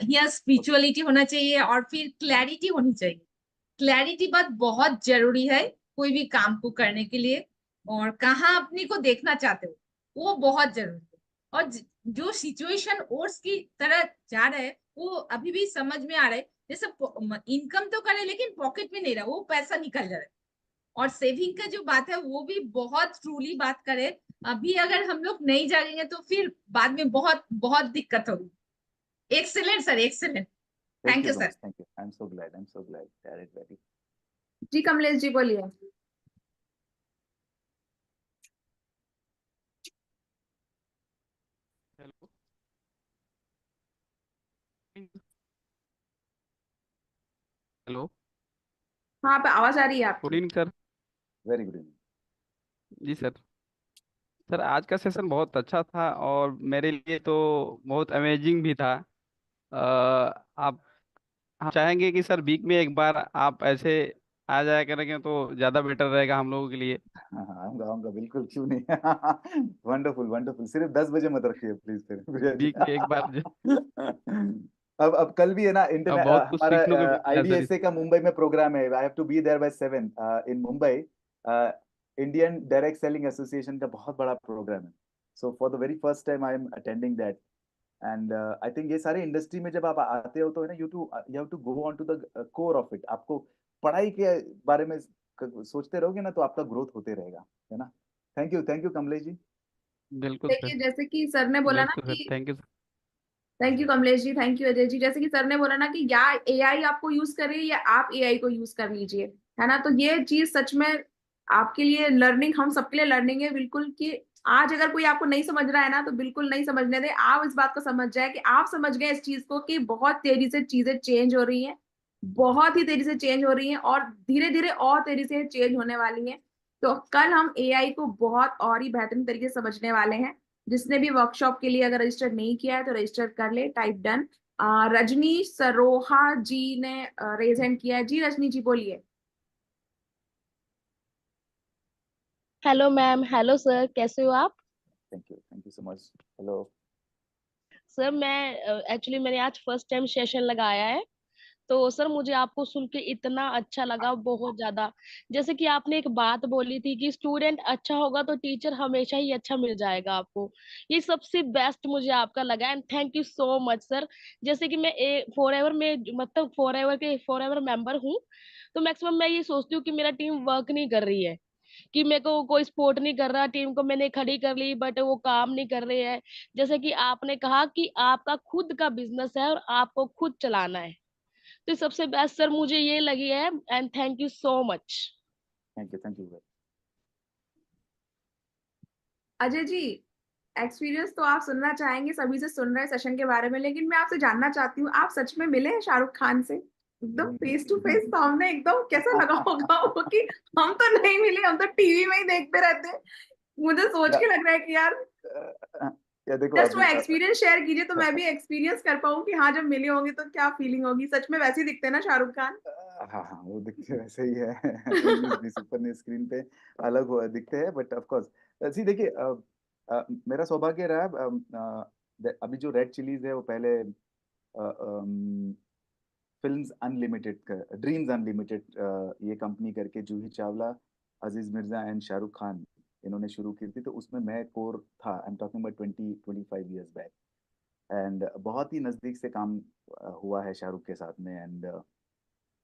यहाँ स्पिरिचुअलिटी होना चाहिए और फिर क्लैरिटी होनी चाहिए। क्लैरिटी बात बहुत जरूरी है कोई भी काम को करने के लिए, और कहाँ अपने को देखना चाहते हो वो बहुत जरूरी है। और जो सिचुएशन ओट्स की तरह जा रहा है वो अभी भी समझ में आ रहा है, जैसे इनकम तो करे लेकिन पॉकेट में नहीं रहा, वो पैसा निकल जा रहा है। और सेविंग का जो बात है वो भी बहुत ट्रूली बात करे। अभी अगर हम लोग नहीं जागेंगे तो फिर बाद में बहुत बहुत दिक्कत होगी। Excellent sir, excellent. Thank thank you you so sir. Much, thank you, I am so glad, I am so glad, very very. जी कमलेश जी बोलिए। हेलो। हेलो। हाँ आप आवाज आ रही है गुड आपकी। Evening sir. Very good evening. जी सर। सर आज का सेशन बहुत अच्छा था और मेरे लिए तो बहुत अमेजिंग भी था। आप हम चाहेंगे कि सर वीक में एक बार आप ऐसे आ जाया करेंगे तो ज़्यादा बेटर रहेगा हम लोगों के लिए। हाँ आऊंगा आऊंगा बिल्कुल, क्यों नहीं। वंडरफुल वंडरफुल, सिर्फ 10 बजे मत रखिए प्लीज फिर प्रिया जी। वीक में एक बार अब कल भी है ना, अब बहुत कुछ हमारा सीखने को मिला है सर आईडीएसए का इससे। मुंबई में प्रोग्राम है, I have to be there by 7 in Mumbai. Indian direct selling association का बहुत बड़ा प्रोग्राम है, so for the very first time I am attending that. And I think ये सारे इंडस्ट्री में जब आप आते हो तो है ना, you have to go on to the core of it. आपको पढ़ाई के बारे में सोचते रहोगे ना तो आपका ग्रोथ होते रहेगा, है ना। थैंक यू कमलेश जी। बिल्कुल सर। देखिए जैसे कि सर ने बोला ना बिल्कुल सर, कि, thank you sir. Thank you Kamlesh ji, thank you Ajay ji. जैसे कि सर ने बोला ना कि या एआई आपको यूज करिए या आप एआई को यूज कर लीजिए, है ना। तो ये चीज सच में आपके लिए लर्निंग, हम सबके लिए लर्निंग है बिल्कुल। कि आज अगर कोई आपको नहीं समझ रहा है ना तो बिल्कुल नहीं समझने दे। आप इस बात को समझ जाए कि आप समझ गए इस चीज को कि बहुत तेजी से चीजें चेंज हो रही हैं, बहुत ही तेजी से चेंज हो रही हैं और धीरे धीरे और तेजी से चेंज होने वाली हैं। तो कल हम एआई को बहुत और ही बेहतरीन तरीके से समझने वाले हैं। जिसने भी वर्कशॉप के लिए अगर रजिस्टर नहीं किया है तो रजिस्टर कर ले, टाइप डन। रजनी सरोहा जी ने रेज हैंड किया है। जी रजनी जी बोलिए। हेलो मैम, हेलो सर, कैसे हो आप? Thank you so much. Hello. Sir मैं एक्चुअली मैंने आज फर्स्ट टाइम सेशन लगाया है। तो सर मुझे आपको सुन के इतना अच्छा लगा, बहुत ज्यादा। जैसे कि आपने एक बात बोली थी कि स्टूडेंट अच्छा होगा तो टीचर हमेशा ही अच्छा मिल जाएगा आपको। ये सबसे बेस्ट मुझे आपका लगा and thank you so much sir. जैसे कि मैं फॉर एवर में मतलब फॉर एवर मेंबर हूँ। तो मैक्सिमम मैं ये सोचती हूँ कि मेरा टीम वर्क नहीं कर रही है, कि मेरे को कोई सपोर्ट नहीं कर रहा, टीम को मैंने खड़ी कर ली बट वो काम नहीं कर रहे हैं। जैसे कि आपने कहा कि आपका खुद का बिजनेस है और आपको खुद चलाना है। तो सबसे बेस्ट सर मुझे ये लगी है and thank you so much. Thank you. Ajay ji, experience तो आप सुनना चाहेंगे, सभी से सुन रहे हैं सेशन के बारे में, लेकिन मैं आपसे जानना चाहती हूँ आप सच में मिले हैं शाहरुख खान से एकदम फेस टू फेस सामने? एकदम कैसा लगा होगा वो कि हम तो नहीं मिले, हम तो टीवी में ही देखते रहते हैं। मुझे सोच या, के लग रहा है कि यार या देखो जस्ट वो अभी एक्सपीरियंस शेयर कीजिए तो मैं भी एक्सपीरियंस कर पाऊँ कि हाँ जब मिले होंगे तो क्या फीलिंग होगी। सच में वैसे ही दिखते हैं ना शाहरुख खान? हाँ हाँ वो दिखते वैसे ही है। न्यूज़ भी सुपर ने स्क्रीन पे अलग हो दिखते हैं, बट ऑफ कोर्स सी देखिए मेरा सौभाग्य रहा अभी जो रेड चिलीज है वो पहले फिल्म्स अनलिमिटेड का, ड्रीम्स अनलिमिटेड ये कंपनी करके जूही चावला, अजीज मिर्जा एंड शाहरुख खान इन्होंने शुरू की थी। तो उसमें मैं कोर था, I am talking about 20-25 years back. And बहुत ही नज़दीक से काम हुआ है शाहरुख के साथ में। एंड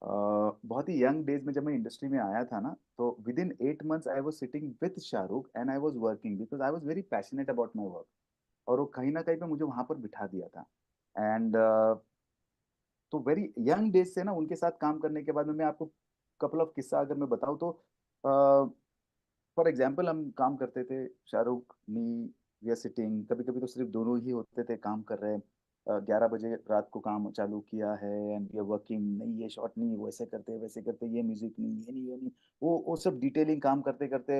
बहुत ही यंग डेज में जब मैं इंडस्ट्री में आया था ना, तो with in 8 months I was sitting with Shahrukh and I was working because I was very passionate about my work. और वो कहीं ना कहीं पे मुझे वहां पर बिठा दिया था। एंड तो वेरी यंग डेज से ना उनके साथ काम करने के बाद में मैं आपको कपल ऑफ किस्सा अगर मैं बताऊं तो फॉर एग्जाम्पल हम काम करते थे, शाहरुख मी, वी आर सिटिंग, कभी कभी तो सिर्फ दोनों ही होते थे काम कर रहे हैं। 11 बजे रात को काम चालू किया है एंड वी आर वर्किंग, नहीं ये शॉट नहीं, वो ऐसे करते वैसे करते, ये म्यूजिक नहीं, ये नहीं, वो सब डिटेलिंग काम करते करते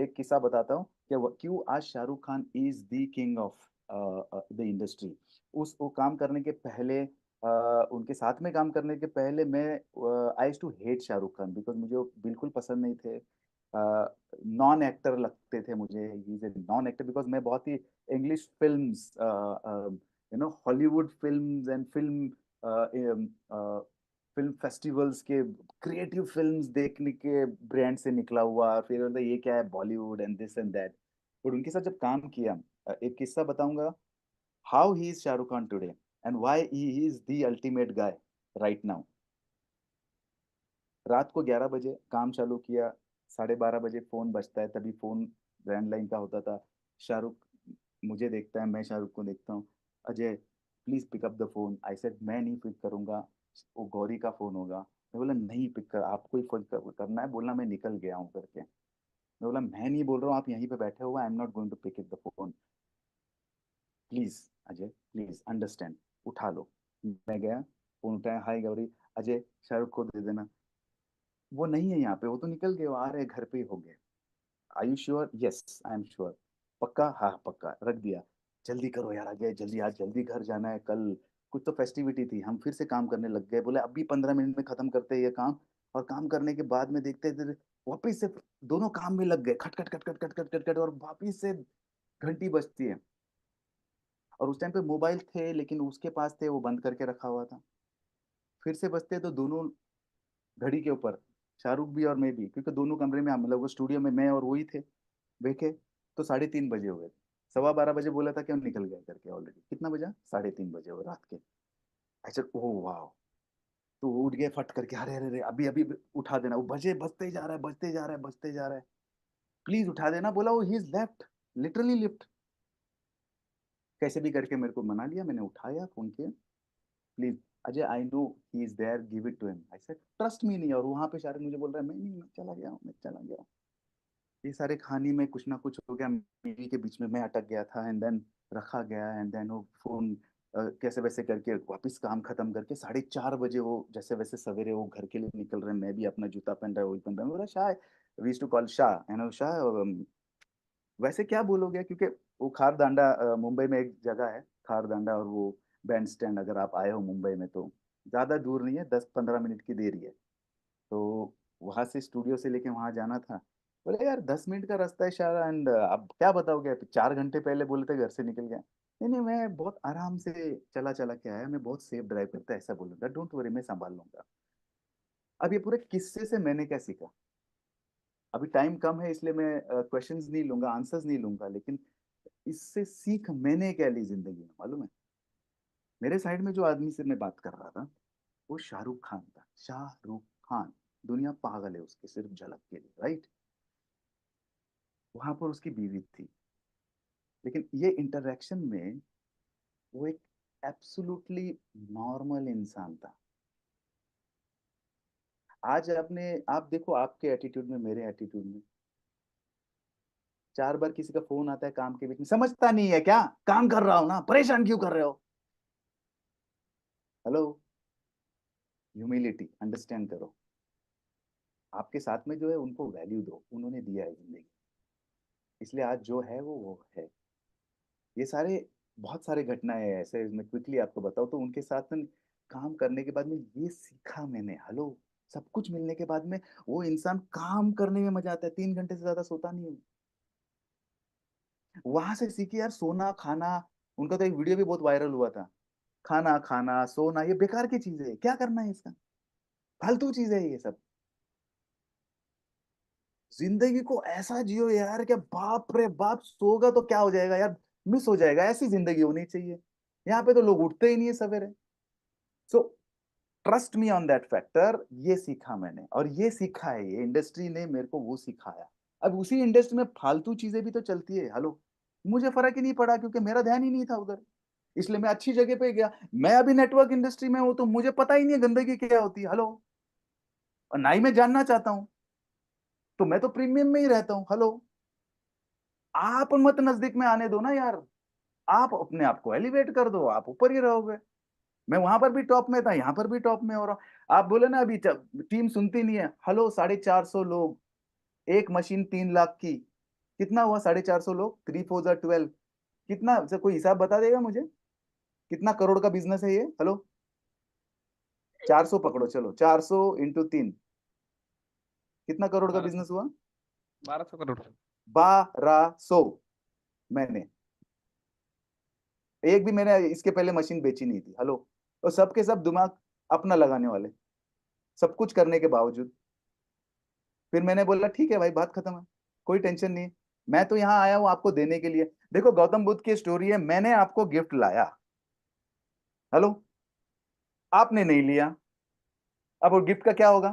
एक किस्सा बताता हूँ कि क्यों आज Shahrukh Khan is the king of the industry. उस वो काम करने के पहले उनके साथ में काम करने के पहले मैं I used to hate Shahrukh Khan because मुझे वो बिल्कुल पसंद नहीं थे। नॉन एक्टर लगते थे मुझे, he is a non actor, because मैं बहुत ही English films, Hollywood films and film festivals के क्रिएटिव फिल्म्स देखने के ब्रांड से निकला हुआ, फिर बोलता ये क्या है Bollywood and this and that. और उनके साथ जब काम किया, एक किस्सा बताऊंगा, how he is Shahrukh Khan today and why he is the ultimate guy right now. रात को 11 बजे काम चालू किया, 12:30 बजे फोन बजता है, तभी फोन लैंडलाइन का होता था। शाहरुख मुझे देखता है, मैं शाहरुख को देखता हूँ, Ajay please pick up the phone. I said मैं नहीं पिक करूंगा, वो गौरी का फोन होगा। मैं बोला नहीं पिक कर, आपको ही फोन करना है। बोलना मैं निकल गया हूँ करके। मैं बोला मैं नहीं बोल रहा हूँ, आप यहीं पे बैठे हुए, I am not going to pick it the phone, please Ajay please understand, उठा लो। मैं गया, फोन उठाया, हाय गौरी, अजय शाहरुख को दे देना। वो नहीं है यहाँ पे, वो तो निकल गए, वो आ रहे घर पे ही होंगे। Are you sure? Yes I am sure. पक्का? हाँ पक्का। रख दिया। जल्दी करो यार, आ गए जल्दी, आज जल्दी घर जाना है, कल कुछ तो फेस्टिविटी थी। हम फिर से काम करने लग गए, बोले अभी 15 मिनट में खत्म करते हैं ये काम। और काम करने के बाद में देखते थे वापिस से दोनों काम में लग गए, खट खट खट खट खट खट खट खट, और वापिस से घंटी बजती है। और उस टाइम पे मोबाइल थे, लेकिन उसके पास थे, वो बंद करके रखा हुआ था। फिर से बजते तो दोनों घड़ी के ऊपर, शाहरुख भी और मैं भी, क्योंकि दोनों कमरे में, मतलब वो स्टूडियो में मैं और वही थे देखे। तो 3:30 बजे हो गए। 12:15 बजे बोला था कि हम निकल गए करके, ऑलरेडी कितना बजा, 3:30 बजे हो रात के। अच्छा ओह वाह। तो वो उठ गए फट करके, अरे अरे अरे अभी अभी उठा देना, वो बजे बजते ही जा रहा है, बजते जा रहा है, बजते जा रहा है, प्लीज उठा देना। बोला वो he is left, literally lift. कैसे भी करके मेरे को मना लिया, मैंने उठाया फोन किया, please Ajay I know he is there, give it to him. I said trust me नहीं। और वहां पे शायद मुझे बोल रहा है मैं नहीं, मैं चला गया हूँ, मैं चला गया हूँ। ये सारे कहानी में कुछ ना कुछ हो गया, मीटिंग के बीच में मैं अटक गया था, एंड देन रखा गया, एंड देन वो फोन कैसे वैसे करके वापस काम खत्म करके 4:30 बजे वो जैसे वैसे सवेरे वो घर के लिए निकल रहे हैं। मैं भी अपना जूता पहन रहा है, वही पहन रहा है। बोला Shah, we used to call Shah, Shah वैसे क्या बोलोगे, क्योंकि वो खारदांडा, मुंबई में एक जगह है खारदांडा, और वो बैंड स्टैंड, अगर आप आए हो मुंबई में तो ज्यादा दूर नहीं है, 10-15 मिनट की देरी है। तो वहां से स्टूडियो से लेके वहां जाना था। बोले यार 10 मिनट का रास्ता है शायद, एंड अब क्या बताओगे, 4 घंटे पहले बोले थे घर से निकल गया। नहीं नहीं, मैं बहुत आराम से चला चला के आया, मैं बहुत सेफ ड्राइव करता है, ऐसा बोलूंगा, डोंट वरी मैं संभाल लूंगा। अब ये पूरे किस्से से मैंने क्या सीखा, अभी टाइम कम है इसलिए मैं क्वेश्चंस नहीं लूंगा, आंसर्स नहीं लूंगा, लेकिन इससे सीख मैंने क्या ली जिंदगी में मालूम है? मेरे साइड में जो आदमी से मैं बात कर रहा था, वो शाहरुख खान था, शाहरुख खान। दुनिया पागल है उसके सिर्फ झलक के लिए, राइट? वहां पर उसकी बीवी थी, लेकिन ये इंटरेक्शन में वो एक एब्सोल्युटली नॉर्मल इंसान था। आज आप देखो आपके एटीट्यूड में, मेरे एटीट्यूड में, 4 बार किसी का फोन आता है काम के बीच में, समझता नहीं है क्या, काम कर रहा हो ना, परेशान क्यों कर रहे हो? हेलो, ह्यूमिलिटी अंडरस्टैंड करो। आपके साथ में जो है उनको वैल्यू दो, उन्होंने दिया है जिंदगी, इसलिए आज जो है वो है। ये सारे बहुत सारे घटनाएं हैं ऐसे, मैं क्विकली आपको बताऊं तो उनके साथ में काम करने के बाद में ये सीखा मैंने। हेलो, सब कुछ मिलने के बाद में वो इंसान काम करने में मजा आता है, 3 घंटे से ज्यादा सोता नहीं हूँ। वहां से सीखी यार, सोना खाना। उनका तो एक वीडियो भी बहुत वायरल हुआ था, खाना खाना सोना ये बेकार की चीजें है, क्या करना है इसका, फालतू चीजें है ये सब। जिंदगी को ऐसा जियो यार, क्या बाप रे बाप, सोगा तो क्या हो जाएगा यार, मिस हो जाएगा, ऐसी जिंदगी होनी चाहिए। यहाँ पे तो लोग उठते ही नहीं है सवेरे। So trust me on that factor, ये सीखा मैंने, और ये सीखा है, ये इंडस्ट्री ने मेरे को वो सिखाया। अब उसी इंडस्ट्री में फालतू चीजें भी तो चलती है, हेलो, मुझे फर्क ही नहीं पड़ा क्योंकि मेरा ध्यान ही नहीं था उधर, इसलिए मैं अच्छी जगह पे गया। मैं अभी नेटवर्क इंडस्ट्री में हूं तो मुझे पता ही नहीं है गंदगी क्या होती है, हेलो, और ना ही मैं जानना चाहता हूं। तो मैं तो प्रीमियम में ही रहता हूं, हेलो। आप मत नजदीक में आने दो ना यार, आप अपने आप को एलिवेट कर दो, आप ऊपर ही रहोगे। मैं वहां पर भी टॉप में था, यहाँ पर भी टॉप में हो रहा हूं। आप बोले ना अभी टीम सुनती नहीं है, हेलो, 450 लोग, एक मशीन 3 लाख की, कितना हुआ 450 लोग, 3 4 12, कितना से कोई हिसाब बता देगा मुझे, कितना करोड़ का बिजनेस है ये? हेलो, 400 पकड़ो, चलो 400 × 3, कितना करोड़ का बिजनेस हुआ? 1200 करोड़ 1200 मैंने, एक भी मैंने इसके पहले मशीन बेची नहीं थी। हेलो, और सबके सब दिमाग अपना लगाने वाले, सब कुछ करने के बावजूद। फिर मैंने बोला ठीक है भाई, बात खत्म है, कोई टेंशन नहीं है, मैं तो यहाँ आया हूँ आपको देने के लिए। देखो गौतम बुद्ध की स्टोरी है, मैंने आपको गिफ्ट लाया, हेलो, आपने नहीं लिया, अब वो गिफ्ट का क्या होगा?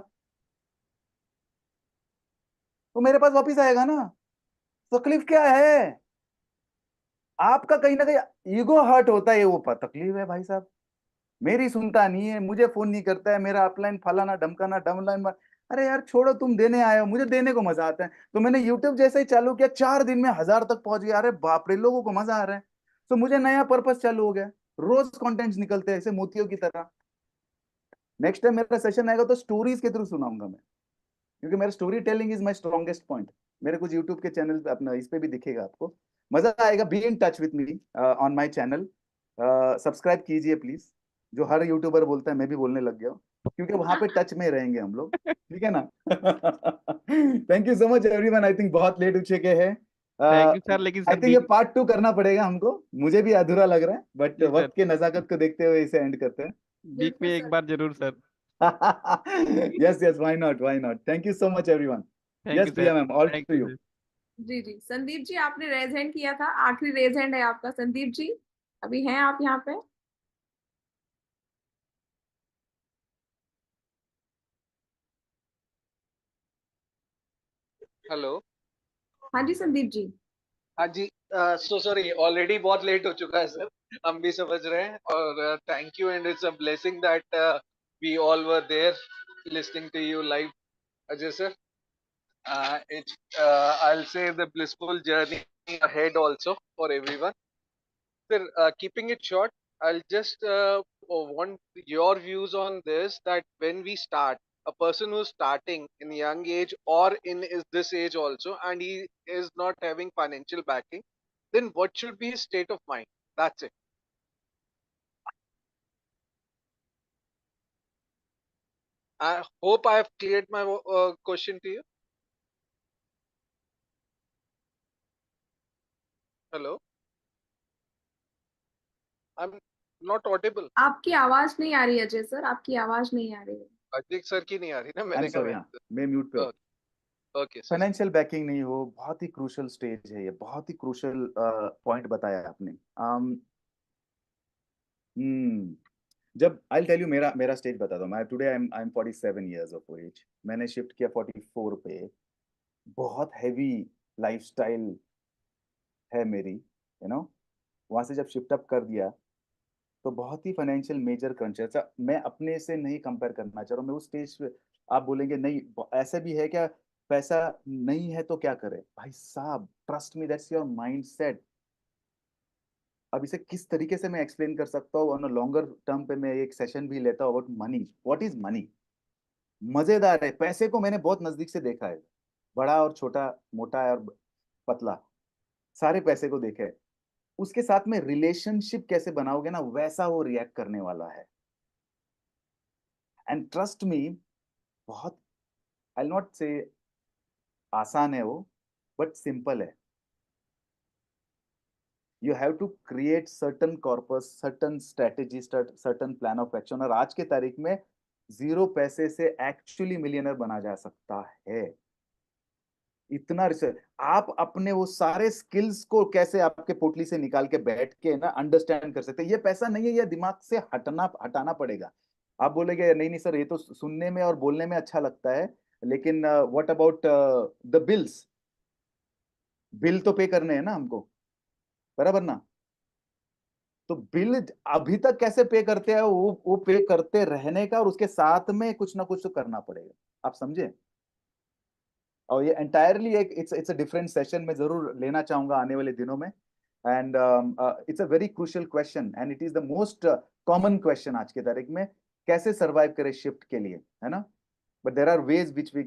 तो मेरे पास वापिस आएगा ना। तकलीफ क्या है? आपका कहीं ना कहीं ईगो हर्ट होता है, वो तकलीफ है भाई साहब। मेरी सुनता नहीं है, मुझे फोन नहीं करता है, मेरा अपलाइन फलाना डमकाना डमलाइन। अरे यार छोड़ो, तुम देने आए हो, मुझे देने को मजा आता है। तो मैंने यूट्यूब जैसे ही चालू किया, 4 दिन में 1000 तक पहुंच गया। अरे बाप रे, लोगों को मजा आ रहा है। तो मुझे नया पर्पस चालू हो गया, रोज कंटेंट्स निकलते हैं ऐसे मोतियों की तरह। नेक्स्ट टाइम मेरा सेशन आएगा तो स्टोरीज के थ्रू सुनाऊंगा मैं, क्योंकि मेरा story telling is my strongest point. मेरे कुछ यूट्यूब के चैनल पे, अपना इस पे भी दिखेगा आपको, मजा आएगा। Be in touch with me on my channel, subscribe कीजिए प्लीज। जो हर यूट्यूबर बोलता है मैं भी बोलने लग गया हूँ, क्योंकि वहां पे टच में रहेंगे हम लोग, ठीक है ना? Thank you so much everyone. I think बहुत लेट हो चुके हैं। Thank you sir. लेकिन आई सर थिंक ये बीच पार्ट 2 करना पड़ेगा हमको, मुझे भी अधूरा लग रहा है, बट जी सर, वक्त के नजाकत को देखते हुए इसे एंड करते हैं। बीच में बिल्कुल एक सर। बार जरूर sir. yes, yes, why not, why not? Thank you so much everyone. Thank Yes you sir. Priya ma'am, all thank to you you. Sir. जी जी, संदीप जी आपने रेज हैंड किया था, आखिरी रेज हैंड है आपका संदीप जी, अभी हैं आप यहाँ पे? हेलो। हाँ जी संदीप जी। हाँ जी, सो सॉरी, ऑलरेडी बहुत लेट हो चुका है सर, हम भी समझ रहे हैं। और thank you, and it's a blessing that we all were there listening to you live, Ajay sir. It's I'll say the blissful journey ahead also for everyone. Sir, keeping it short, I'll just want your views on this, that when we start, a person who's starting in young age or in this age also, and he is not having financial backing, then what should be his state of mind? That's it. I hope I have cleared my question to you. Hello, I'm not audible. आपकी आवाज नहीं आ रही Ajay sir, आपकी आवाज नहीं आ रही है। Ajit sir की नहीं आ रही ना, I'm मैंने कहा sorry, हाँ, मैं म्यूट पे हूँ। Okay sir. फाइनेंशियल बैकिंग नहीं हो, बहुत ही क्रूशल स्टेज है ये, बहुत ही क्रूशल पॉइंट बताया आपने। जब आई टेल यू मेरा मेरा स्टेज बता दो। मैं today I am 47 years of age. मैंने शिफ्ट किया 44 पे। बहुत हैवी लाइफस्टाइल है मेरी, वहां से जब शिफ्ट अप कर दिया तो बहुत ही फाइनेंशियल मेजर क्रंच है। मैं अपने से नहीं कंपेयर करना चाह रहा हूँ, मैं उस स्टेज पे। आप बोलेंगे नहीं ऐसा भी है क्या, पैसा नहीं है तो क्या करे? भाई साहब trust me, that's your mind set. अब इसे किस तरीके से मैं एक्सप्लेन कर सकता हूँ ऑन अ लॉन्गर टर्म पे? मैं एक सेशन भी लेता हूँ about money, what is money. मजेदार है, पैसे को मैंने बहुत नजदीक से देखा है, बड़ा और छोटा, मोटा और पतला, सारे पैसे को देखा है। उसके साथ में रिलेशनशिप कैसे बनाओगे ना, वैसा वो रिएक्ट करने वाला है। एंड ट्रस्ट मी, बहुत, आई नॉट से आसान है वो, बट सिंपल है। You have to create certain corpus, certain strategy, certain plan of action. और आज के तारीख में 0 पैसे से एक्चुअली मिलियनर बना जा सकता है। इतना रिसर्च, आप अपने वो सारे स्किल्स को कैसे आपके पोटली से निकाल के बैठ के ना अंडरस्टैंड कर सकते हैं। ये पैसा नहीं है, ये दिमाग से हटाना पड़ेगा। आप बोलेंगे नहीं नहीं सर, ये तो सुनने में और बोलने में अच्छा लगता है, लेकिन what about the bills? Bill तो पे करने हैं ना हमको, बराबर ना? तो बिल अभी तक कैसे पे करते हैं, वो पे करते रहने का, और उसके साथ में कुछ ना कुछ तो करना पड़ेगा। आप समझे? और ये एंटायरली एक इट्स अ डिफरेंट सेशन में जरूर लेना चाहूंगा आने वाले दिनों में। And it's a very crucial question, and it is the most common question आज के तारीख में, कैसे सर्वाइव करें शिफ्ट के लिए, है ना? But there are ways which we